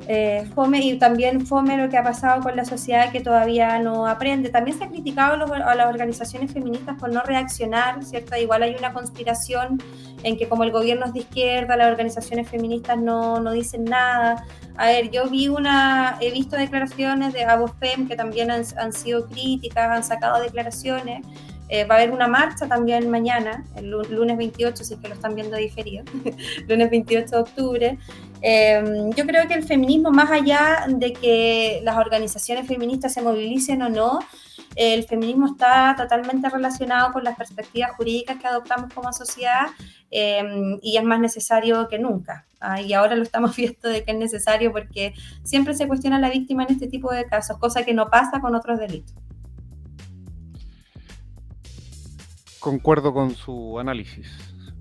Y también fome lo que ha pasado con la sociedad, que todavía no aprende. También se ha criticado a las organizaciones feministas por no reaccionar, ¿cierto? Igual hay una conspiración en que como el gobierno es de izquierda, las organizaciones feministas no dicen nada. A ver, he visto declaraciones de Abofem que también han sido críticas, han sacado declaraciones. Va a haber una marcha también mañana, el lunes 28, si es que lo están viendo diferido, lunes 28 de octubre. Yo creo que el feminismo, más allá de que las organizaciones feministas se movilicen o no, el feminismo está totalmente relacionado con las perspectivas jurídicas que adoptamos como sociedad, y es más necesario que nunca. Y ahora lo estamos viendo de que es necesario, porque siempre se cuestiona a la víctima en este tipo de casos, cosa que no pasa con otros delitos. Concuerdo con su análisis.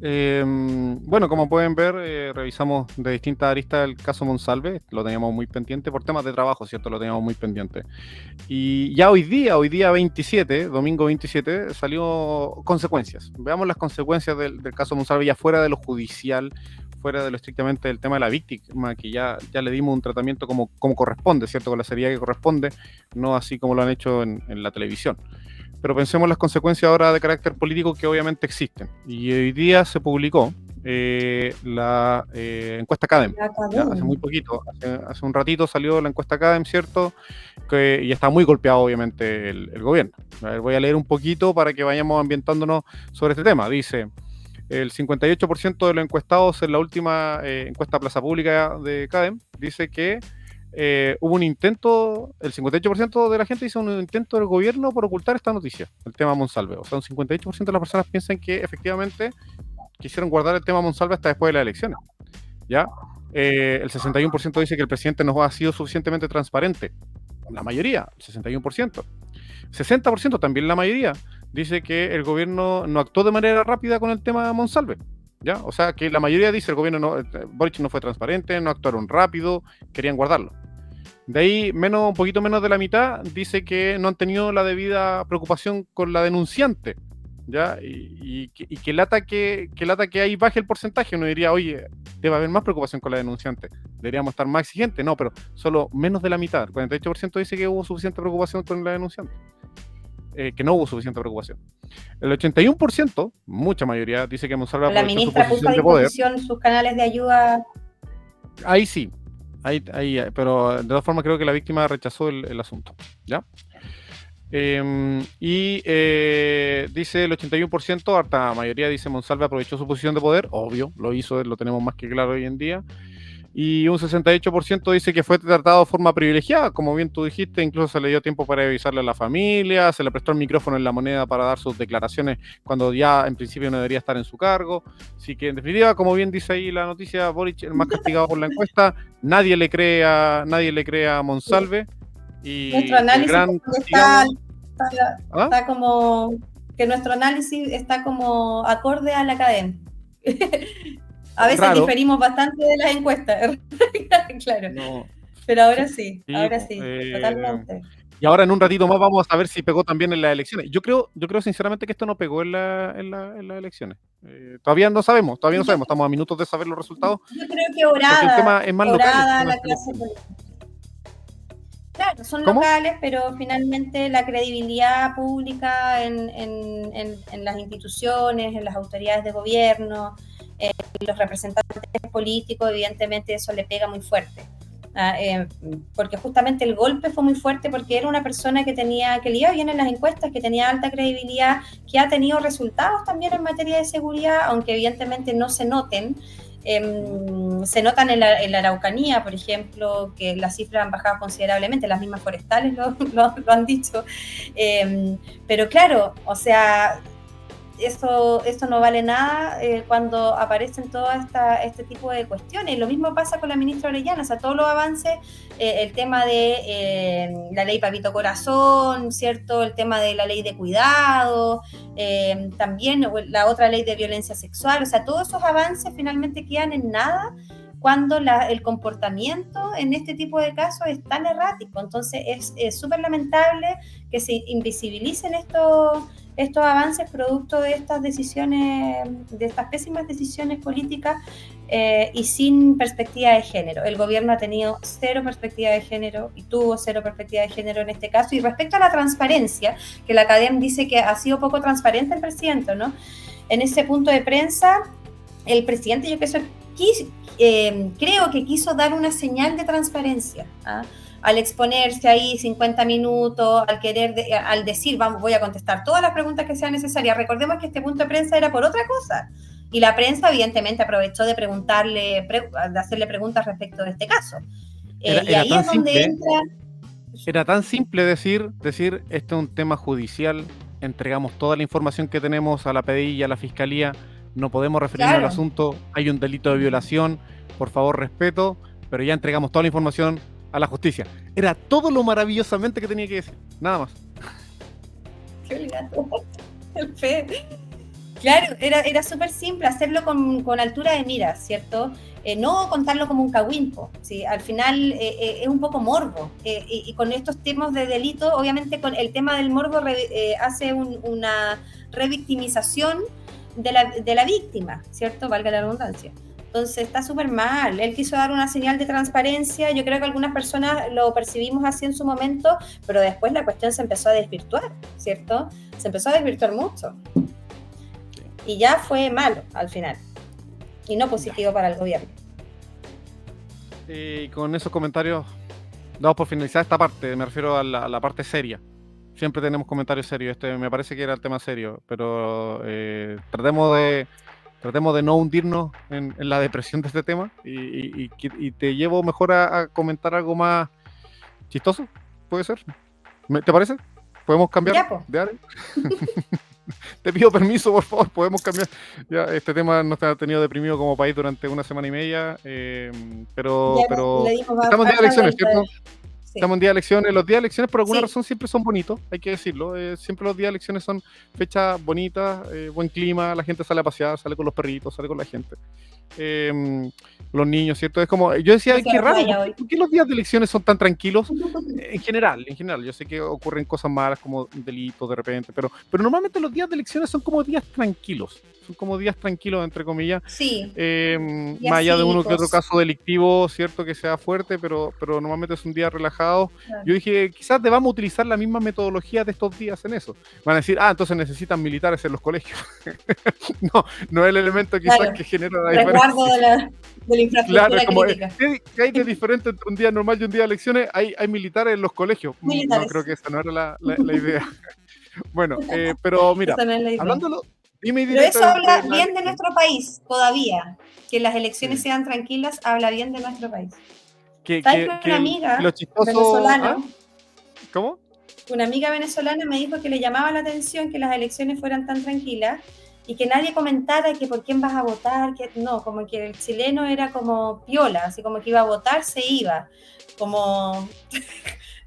Bueno, como pueden ver, revisamos de distintas aristas el caso Monsalve. Lo teníamos muy pendiente por temas de trabajo, ¿cierto? Lo teníamos muy pendiente. Y ya hoy día 27, domingo 27, salió consecuencias. Veamos las consecuencias del caso Monsalve, ya fuera de lo judicial, fuera de lo estrictamente del tema de la víctima, que ya le dimos un tratamiento como corresponde, ¿cierto? Con la seriedad que corresponde, no así como lo han hecho en la televisión. Pero pensemos las consecuencias ahora de carácter político que obviamente existen. Y hoy día se publicó la encuesta CADEM. Hace muy poquito, hace un ratito salió la encuesta CADEM, ¿cierto? Y está muy golpeado obviamente el gobierno. A ver, voy a leer un poquito para que vayamos ambientándonos sobre este tema. Dice: el 58% de los encuestados en la última encuesta Plaza Pública de CADEM dice que hubo un intento, el 58% de la gente dice un intento del gobierno por ocultar esta noticia, el tema Monsalve. O sea, un 58% de las personas piensan que efectivamente quisieron guardar el tema Monsalve hasta después de las elecciones. ¿Ya? El 61% dice que el presidente no ha sido suficientemente transparente. La mayoría, el 61%. 60% también la mayoría dice que el gobierno no actuó de manera rápida con el tema Monsalve. ¿Ya? O sea, que la mayoría dice el gobierno Boric no fue transparente, no actuaron rápido, querían guardarlo. De ahí, un poquito menos de la mitad dice que no han tenido la debida preocupación con la denunciante, ¿ya? Y que lata que ahí baje el porcentaje. Uno diría, oye, debe haber más preocupación con la denunciante, deberíamos estar más exigentes. No, pero solo menos de la mitad, el 48% dice que hubo suficiente preocupación con la denunciante. Que no hubo suficiente preocupación. El 81%, mucha mayoría, dice que Monsalve la ministra puso a disposición sus canales de ayuda. Ahí sí, pero de todas formas creo que la víctima rechazó el asunto, ¿ya? Dice el 81%, harta mayoría dice Monsalve aprovechó su posición de poder, obvio, lo hizo, lo tenemos más que claro hoy en día. Y un 68% dice que fue tratado de forma privilegiada, como bien tú dijiste, incluso se le dio tiempo para avisarle a la familia, se le prestó el micrófono en La Moneda para dar sus declaraciones cuando ya en principio no debería estar en su cargo. Así que en definitiva, como bien dice ahí la noticia, Boric, el más castigado por la encuesta, nadie le cree a Monsalve. Y nuestro el análisis gran está como que nuestro análisis está como acorde a la cadena. A veces raro. Diferimos bastante de las encuestas, claro. No. Pero ahora sí, totalmente. Y ahora en un ratito más vamos a ver si pegó también en las elecciones. Yo creo sinceramente que esto no pegó en las elecciones. Todavía no sabemos, estamos a minutos de saber los resultados. Yo creo que Orada, el tema es más local, la clase política. Claro, son locales, pero finalmente la credibilidad pública en las instituciones, en las autoridades de gobierno, los representantes políticos, evidentemente eso le pega muy fuerte. Porque justamente el golpe fue muy fuerte porque era una persona que le iba bien en las encuestas, que tenía alta credibilidad, que ha tenido resultados también en materia de seguridad, aunque evidentemente no se noten. Se notan en la Araucanía, por ejemplo, que las cifras han bajado considerablemente, las mismas forestales lo han dicho. Pero claro, o sea, esto no vale nada cuando aparecen todo este tipo de cuestiones. Y lo mismo pasa con la ministra Orellana, o sea, todos los avances, el tema de la ley Papito Corazón, ¿cierto? El tema de la ley de cuidado, también la otra ley de violencia sexual, o sea, todos esos avances finalmente quedan en nada cuando el comportamiento en este tipo de casos es tan errático. Entonces es súper lamentable que se invisibilicen estos avances producto de estas decisiones, de estas pésimas decisiones políticas y sin perspectiva de género. El gobierno ha tenido cero perspectiva de género y tuvo cero perspectiva de género en este caso. Y respecto a la transparencia, que la academia dice que ha sido poco transparente el presidente, ¿no? En ese punto de prensa, el presidente, yo creo que quiso dar una señal de transparencia, ¿ah? Al exponerse ahí 50 minutos, al decir, voy a contestar todas las preguntas que sean necesarias. Recordemos que este punto de prensa era por otra cosa, y la prensa evidentemente aprovechó de de hacerle preguntas respecto de este caso. Y ahí es donde entra... Era tan simple decir, este es un tema judicial, entregamos toda la información que tenemos a la PDI y a la Fiscalía, no podemos referirnos al asunto, hay un delito de violación, por favor respeto, pero ya entregamos toda la información a la justicia. Era todo lo maravillosamente que tenía que decir, nada más. Qué gato, el fe. Claro, era súper simple hacerlo con altura de mira, ¿cierto? No contarlo como un cagüimpo, ¿sí? Al final es un poco morbo. Y con estos temas de delito, obviamente con el tema del morbo hace una revictimización de la víctima, ¿cierto? Valga la redundancia. Entonces está súper mal. Él quiso dar una señal de transparencia. Yo creo que algunas personas lo percibimos así en su momento, pero después la cuestión se empezó a desvirtuar, ¿cierto? Se empezó a desvirtuar mucho. Y ya fue malo al final. Y no positivo para el gobierno. Y con esos comentarios damos por finalizar esta parte. Me refiero a la parte seria. Siempre tenemos comentarios serios. Me parece que era el tema serio, pero tratemos de no hundirnos en la depresión de este tema y te llevo mejor a comentar algo más chistoso, ¿puede ser? ¿Te parece? ¿Podemos cambiar de área? Te pido permiso, por favor, podemos cambiar. Ya, este tema nos ha tenido deprimido como país durante una semana y media, pero estamos en día de elecciones, ¿cierto? Sí. Estamos en día de elecciones. Los días de elecciones por alguna razón siempre son bonitos, hay que decirlo. Siempre los días de elecciones son fechas bonitas, buen clima, la gente sale a pasear, sale con los perritos, sale con la gente. Los niños, ¿cierto? Es como, yo decía, qué raro, ¿por qué los días de elecciones son tan tranquilos? En general, yo sé que ocurren cosas malas como delitos de repente, pero normalmente los días de elecciones son como días tranquilos. son como días tranquilos, entre comillas, Sí, más días allá de uno que otro cívicos. caso delictivo, cierto, que sea fuerte, pero normalmente es un día relajado. Yo Claro. dije, quizás debamos utilizar la misma metodología de estos días en eso. Van a decir, entonces necesitan militares en los colegios. No, no es el elemento quizás Claro, que genera la resguardo diferencia. de la Claro, es infraestructura como, crítica. ¿qué hay de diferente entre un día normal y un día de elecciones? Hay militares en los colegios. No creo Militares. que esa no era la idea. Bueno, pero mira, Esa no es la idea. hablándolo, dime Pero eso directamente de habla la bien de elección. nuestro país todavía. Que las elecciones Sí. sean tranquilas, habla bien de nuestro país. Que, ¿Sabes que, que que, que lo chistoso. ¿Cómo? una amiga venezolana me dijo que le llamaba la atención que las elecciones fueran tan tranquilas y que nadie comentara que por quién vas a votar, que no, como que el chileno era como piola, así como que iba a votar, se iba. Como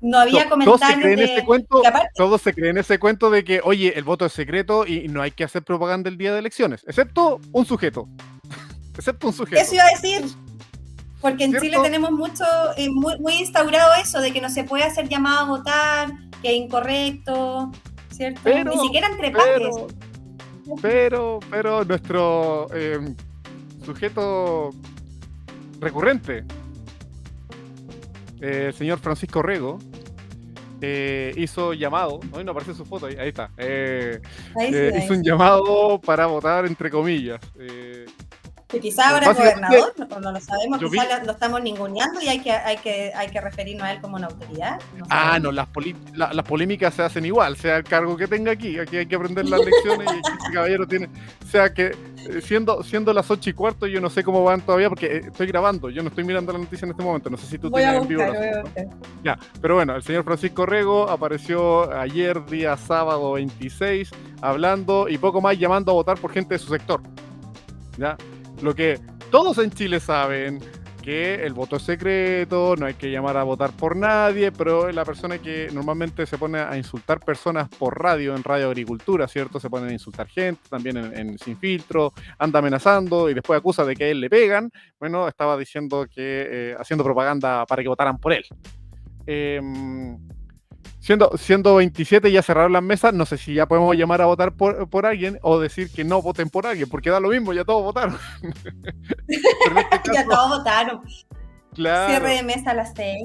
no había Todos se comentarios creen ese de... cuento, Que aparte, todos se creen ese cuento de que, oye, el voto es secreto y no hay que hacer propaganda el día de elecciones, excepto un sujeto, excepto un eso sujeto, iba a decir, porque en Chile ¿cierto? tenemos mucho, muy instaurado eso de que no se puede hacer llamado a votar, que es incorrecto, ¿cierto? Ni Pero, siquiera entre pares. pero, pero nuestro sujeto recurrente, el señor Francisco Rego, hizo llamado, hoy no aparece su foto, ahí está, Ahí sí, ahí hizo un sí. llamado para votar entre comillas. Que quizá ahora es Básicamente, gobernador, no lo sabemos, yo quizá vi, lo estamos ninguneando y hay que referirnos a él como una autoridad, no sabemos. no, las polémicas se hacen igual, sea el cargo que tenga aquí hay que aprender las lecciones y este caballero tiene, o sea que siendo las 8:15, yo no sé cómo van todavía porque estoy grabando, yo no estoy mirando la noticia en este momento, no sé si tú Voy tienes a en vivo buscar, la voy a foto. buscar. Ya, pero bueno, el señor Francisco Rego apareció ayer, día sábado 26, hablando y poco más llamando a votar por gente de su sector. ¿Ya? Lo que todos en Chile saben, que el voto es secreto, no hay que llamar a votar por nadie, pero la persona que normalmente se pone a insultar personas por radio, en Radio Agricultura, ¿cierto? Se ponen a insultar gente, también en Sin Filtro, anda amenazando y después acusa de que a él le pegan. Bueno, estaba diciendo que haciendo propaganda para que votaran por él. Siendo 27 ya cerraron las mesas, no sé si ya podemos llamar a votar por alguien o decir que no voten por alguien, porque da lo mismo, ya todos votaron. Pero en este Ya caso, todos votaron. Cierre claro. de mesa a las 6.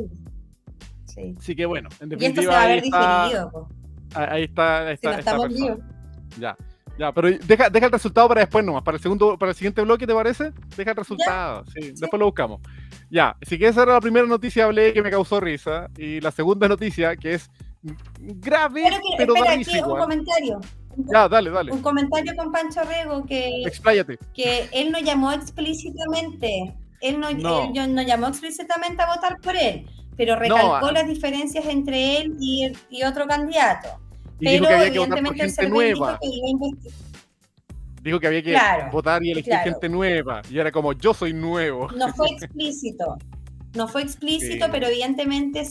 Sí. Así que bueno, en Y esto se va definitiva a ahí ver está, diferido, po, ahí está si no esta estamos persona. vivos. Ya, pero deja el resultado para después nomás, para el siguiente bloque, ¿te parece? Deja el ¿Ya? resultado, sí, Sí. después lo buscamos. Ya, si quieres era la primera noticia hablé que me causó risa, y la segunda noticia que es grave, pero da Espera, risa aquí un igual. comentario. Ya, dale. Un comentario con Pancho Rego Expláyate. que él no llamó explícitamente, él No, no llamó explícitamente a votar por él, pero no, recalcó las diferencias entre él y otro candidato. y dijo Pero que había que votar por evidentemente el gente CERVEL dijo nueva. que iba a investigar. Dijo que había que Claro, votar y elegir claro. gente nueva. Y era como, yo soy nuevo. No fue explícito. No fue explícito, Sí, pero evidentemente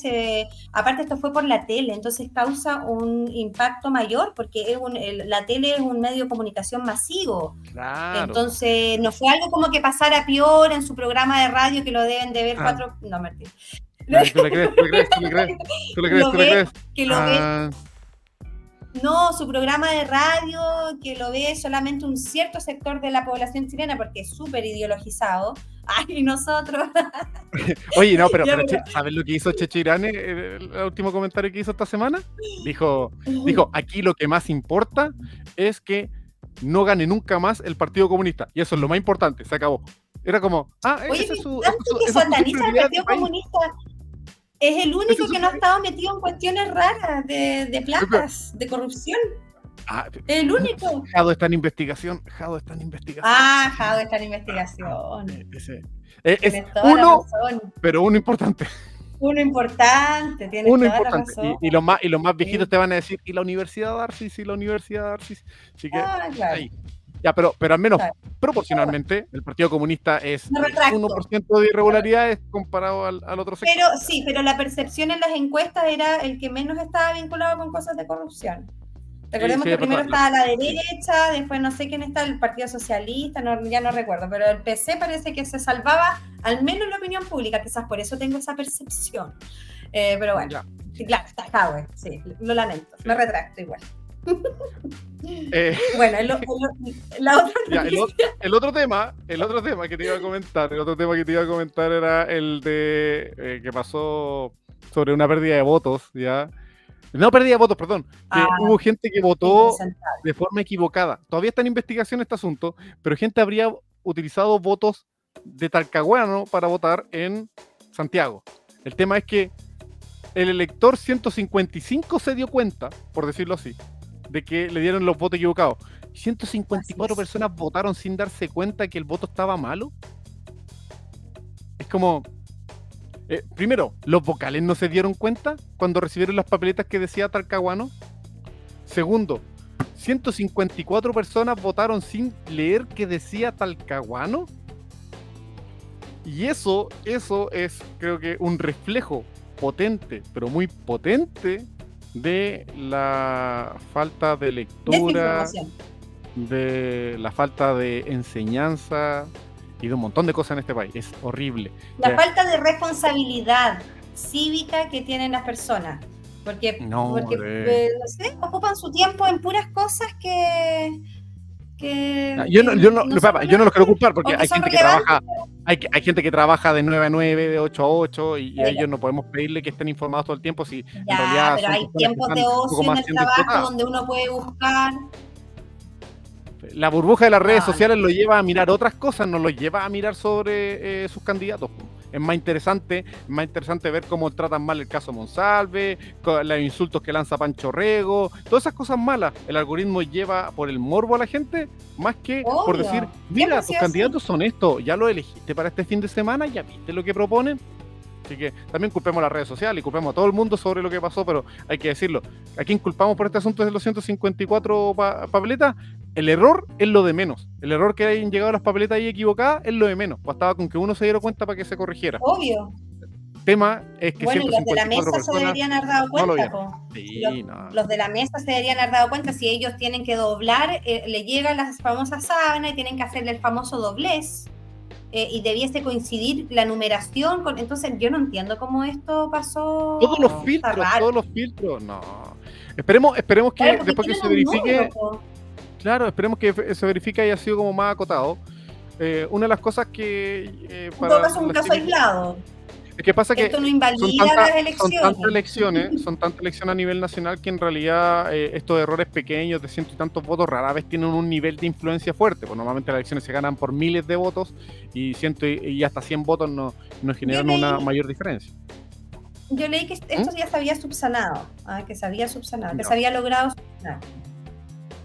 aparte esto fue por la tele, entonces causa un impacto mayor porque la tele es un medio de comunicación masivo. claro. Entonces, no fue algo como que pasara peor en su programa de radio que lo deben de ver Ah, cuatro. No, mentira. ¿tú le crees? ¿Tú le crees? ¿Tú le crees? ¿Tú le crees? Lo ¿Tú le ve, crees? que lo ve. Ah, No, su programa de radio que lo ve solamente un cierto sector de la población chilena porque es súper ideologizado. Ay, nosotros. oye, no, pero Ya, ¿sabes lo que hizo Checho Irane? El último comentario que hizo esta semana. Dijo, aquí lo que más importa es que no gane nunca más el Partido Comunista. Y eso es lo más importante, se acabó. Era como, Oye, esa es su, tanto que esa es su sataniza al prioridad de Partido país. Comunista. Es el Esa único es su que no ha prioridad. estado metido en cuestiones raras de platas, de corrupción. El único. Jado está en investigación. Jado está en investigación. Es Tienes toda la uno, razón. pero uno importante. Uno importante, tienes Uno toda la importante. razón. Y los más viejitos Sí. te van a decir, ¿y la Universidad de Arcis? ¿Y la Universidad de Arcis? Así que, Claro. ahí. Ya, pero al menos Claro. proporcionalmente, el Partido Comunista es Me retracto. 1% de irregularidades comparado al otro sector. Pero la percepción en las encuestas era el que menos estaba vinculado con cosas de corrupción. Recordemos que primero estaba la derecha, después no sé quién está, el Partido Socialista, ya no recuerdo, pero el PC parece que se salvaba, al menos en la opinión pública, quizás por eso tengo esa percepción. Pero bueno, sí, claro, está Jadwe, sí, lo lamento, me retracto igual. Bueno, la otra Ya, noticia. el otro tema que te iba a comentar era el de que pasó sobre una pérdida de votos, ya. No pérdida de votos, perdón, que Ah, hubo gente que votó impresentable. de forma equivocada. Todavía está en investigación este asunto, pero gente habría utilizado votos de Talcahuano para votar en Santiago. El tema es que el elector 155 se dio cuenta, por decirlo así, de que le dieron los votos equivocados. Así 154 es. personas votaron sin darse cuenta que el voto estaba malo. Es como, primero, los vocales no se dieron cuenta cuando recibieron las papeletas que decía Talcahuano. Segundo, 154 personas votaron sin leer que decía Talcahuano. Y eso es, creo que, un reflejo potente, pero muy potente, de la falta de lectura, Desinformación. de la falta de enseñanza y de un montón de cosas en este país. Es horrible. La falta de responsabilidad cívica que tienen las personas. Porque No, no sé, ocupan su tiempo en puras cosas que yo no son no los quiero relevantes culpar o porque que hay son gente que relevantes. trabaja, hay gente que trabaja de 9 a 9, de 8 a 8 y a Pero, ellos no podemos pedirle que estén informados todo el tiempo si en ya, realidad pero son hay personas que tiempos están de un poco ocio en más el siendo trabajo explotadas. donde uno puede buscar. La burbuja de las redes No, sociales lo lleva a mirar otras cosas, no lo lleva a mirar sobre sus candidatos. Es más interesante ver cómo tratan mal el caso Monsalve, los insultos que lanza Pancho Rego, todas esas cosas malas. El algoritmo lleva por el morbo a la gente, más que por decir, obvio. Siempre mira, ha tus sido así. candidatos son estos, ya lo elegiste para este fin de semana, ya viste lo que proponen. Así que también culpemos a las redes sociales y culpemos a todo el mundo sobre lo que pasó, pero hay que decirlo. ¿A quién culpamos por este asunto de los 154 papeletas? El error es lo de menos. El error que hayan llegado las papeletas ahí equivocadas es lo de menos. Bastaba con que uno se diera cuenta para que se corrigiera. Obvio. El tema es que Bueno, y los de la 154 mesa se personas deberían haber dado no lo cuenta, vieron. po. Sí, no. Los de la mesa se deberían haber dado cuenta si ellos tienen que doblar, le llegan las famosas sábanas y tienen que hacerle el famoso doblez. Y debiese coincidir la numeración con... Entonces yo no entiendo cómo esto pasó. Está raro. Todos los filtros, no. Esperemos Claro, que porque después que tienen se un número, verifique, po. claro, esperemos que se verifique haya sido como más acotado. Una de las cosas que En todo para caso es un las caso aislado. es que pasa que Esto no invalida las elecciones. son tantas elecciones a nivel nacional que en realidad estos errores pequeños de ciento y tantos votos rara vez tienen un nivel de influencia fuerte, pues normalmente las elecciones se ganan por miles de votos y hasta 100 votos no generan una mayor diferencia. Yo leí que esto ya se había subsanado, que se había subsanado, que No. se había logrado subsanar.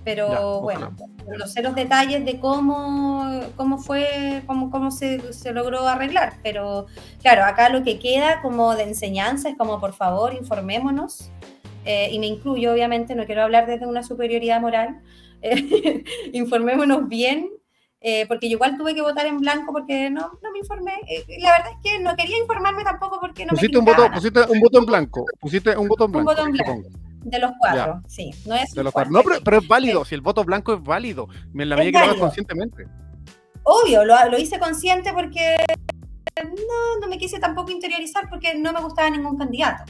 Pero Ya, bueno, no sé los detalles de cómo fue, cómo se logró arreglar. Pero claro, acá lo que queda como de enseñanza es como, por favor, informémonos. Y me incluyo, obviamente, no quiero hablar desde una superioridad moral. Informémonos bien, porque yo igual tuve que votar en blanco porque no me informé. La verdad es que no quería informarme tampoco porque no me pusiste un voto en blanco, un voto en blanco. supongo. De los 4, Ya. sí. No es De los 4. No, pero es válido, si el voto blanco es válido, en la medida que lo hagas conscientemente. Obvio, lo hice consciente porque no me quise tampoco interiorizar porque no me gustaba ningún candidato.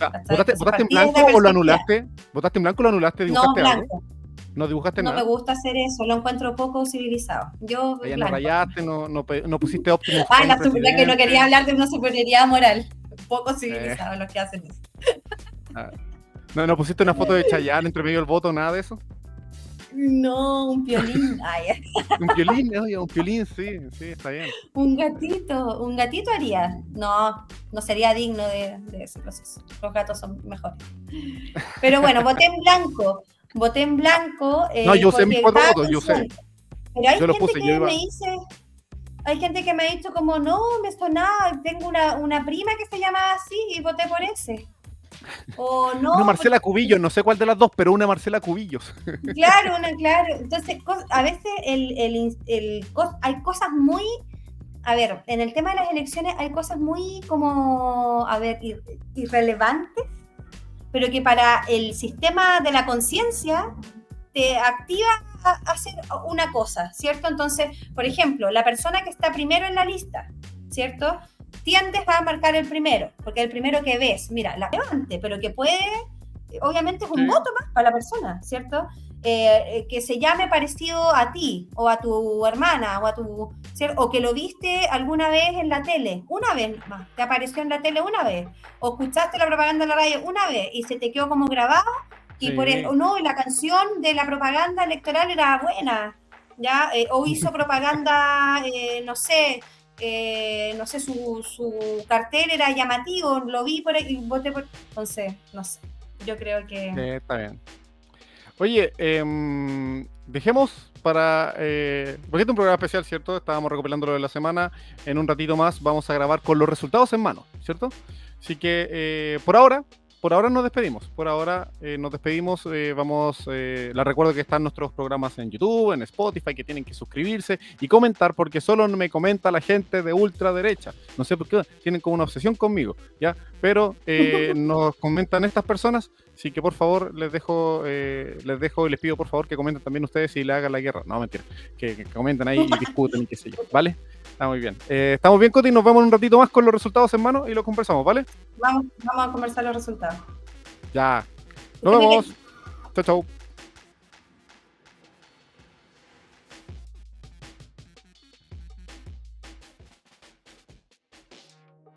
¿Votaste en blanco o lo anulaste? ¿Votaste en blanco o lo anulaste? ¿Dibujaste no, algo? blanco. ¿No dibujaste No nada? me gusta hacer eso, lo encuentro poco civilizado. Yo Allá no rayaste, no pusiste óptimo. La superioridad que no quería hablar de una superioridad moral. Poco civilizado los que hacen eso. ¿No pusiste una foto de Chayanne entre medio del voto, nada de eso? No, un piolín. Ay. Un piolín, sí, está bien. Un gatito haría. No sería digno de ese proceso. Los gatos son mejores. Pero bueno, voté en blanco. No, yo usé mis 4 votos, yo sé. Pero hay gente que me ha dicho como, no, me sonaba, tengo una prima que se llama así y voté por ese. O no. Una Marcela Cubillos, no sé cuál de las dos, pero una Marcela Cubillos. Claro. Entonces, a veces hay cosas muy... A ver, en el tema de las elecciones hay cosas muy como, irrelevantes, pero que para el sistema de la conciencia te activa a hacer una cosa, ¿cierto? Entonces, por ejemplo, la persona que está primero en la lista, ¿cierto? Tiendes a marcar el primero, porque el primero que ves, mira, la relevante, pero que puede, obviamente es un voto más para la persona, ¿cierto? que se llame parecido a ti, o a tu hermana, o que lo viste alguna vez en la tele, una vez más, te apareció en la tele una vez, o escuchaste la propaganda en la radio una vez y se te quedó como grabado, y Sí. no, la canción de la propaganda electoral era buena, ¿ya? O hizo propaganda, no sé, su cartel era llamativo, lo vi por ahí y voté por... Entonces, no sé, yo creo que... Está bien. Oye, dejemos para... porque este es un programa especial, ¿cierto? Estábamos recopilando lo de la semana. En un ratito más vamos a grabar con los resultados en mano, ¿cierto? Así que por ahora nos despedimos. Por ahora nos despedimos. Les recuerdo que están nuestros programas en YouTube, en Spotify, que tienen que suscribirse y comentar, porque solo me comenta la gente de ultraderecha. No sé por qué, tienen como una obsesión conmigo, ¿ya? Pero nos comentan estas personas. Así que por favor les dejo y les pido por favor que comenten también ustedes y le hagan la guerra. No, mentira. Que comenten ahí y discuten y qué sé yo. ¿Vale? Está muy bien. Estamos bien, Coti. Nos vemos un ratito más con los resultados en mano y los conversamos, ¿vale? Vamos a conversar los resultados. Ya. Que Nos esté muy vemos. bien. Chau, chau.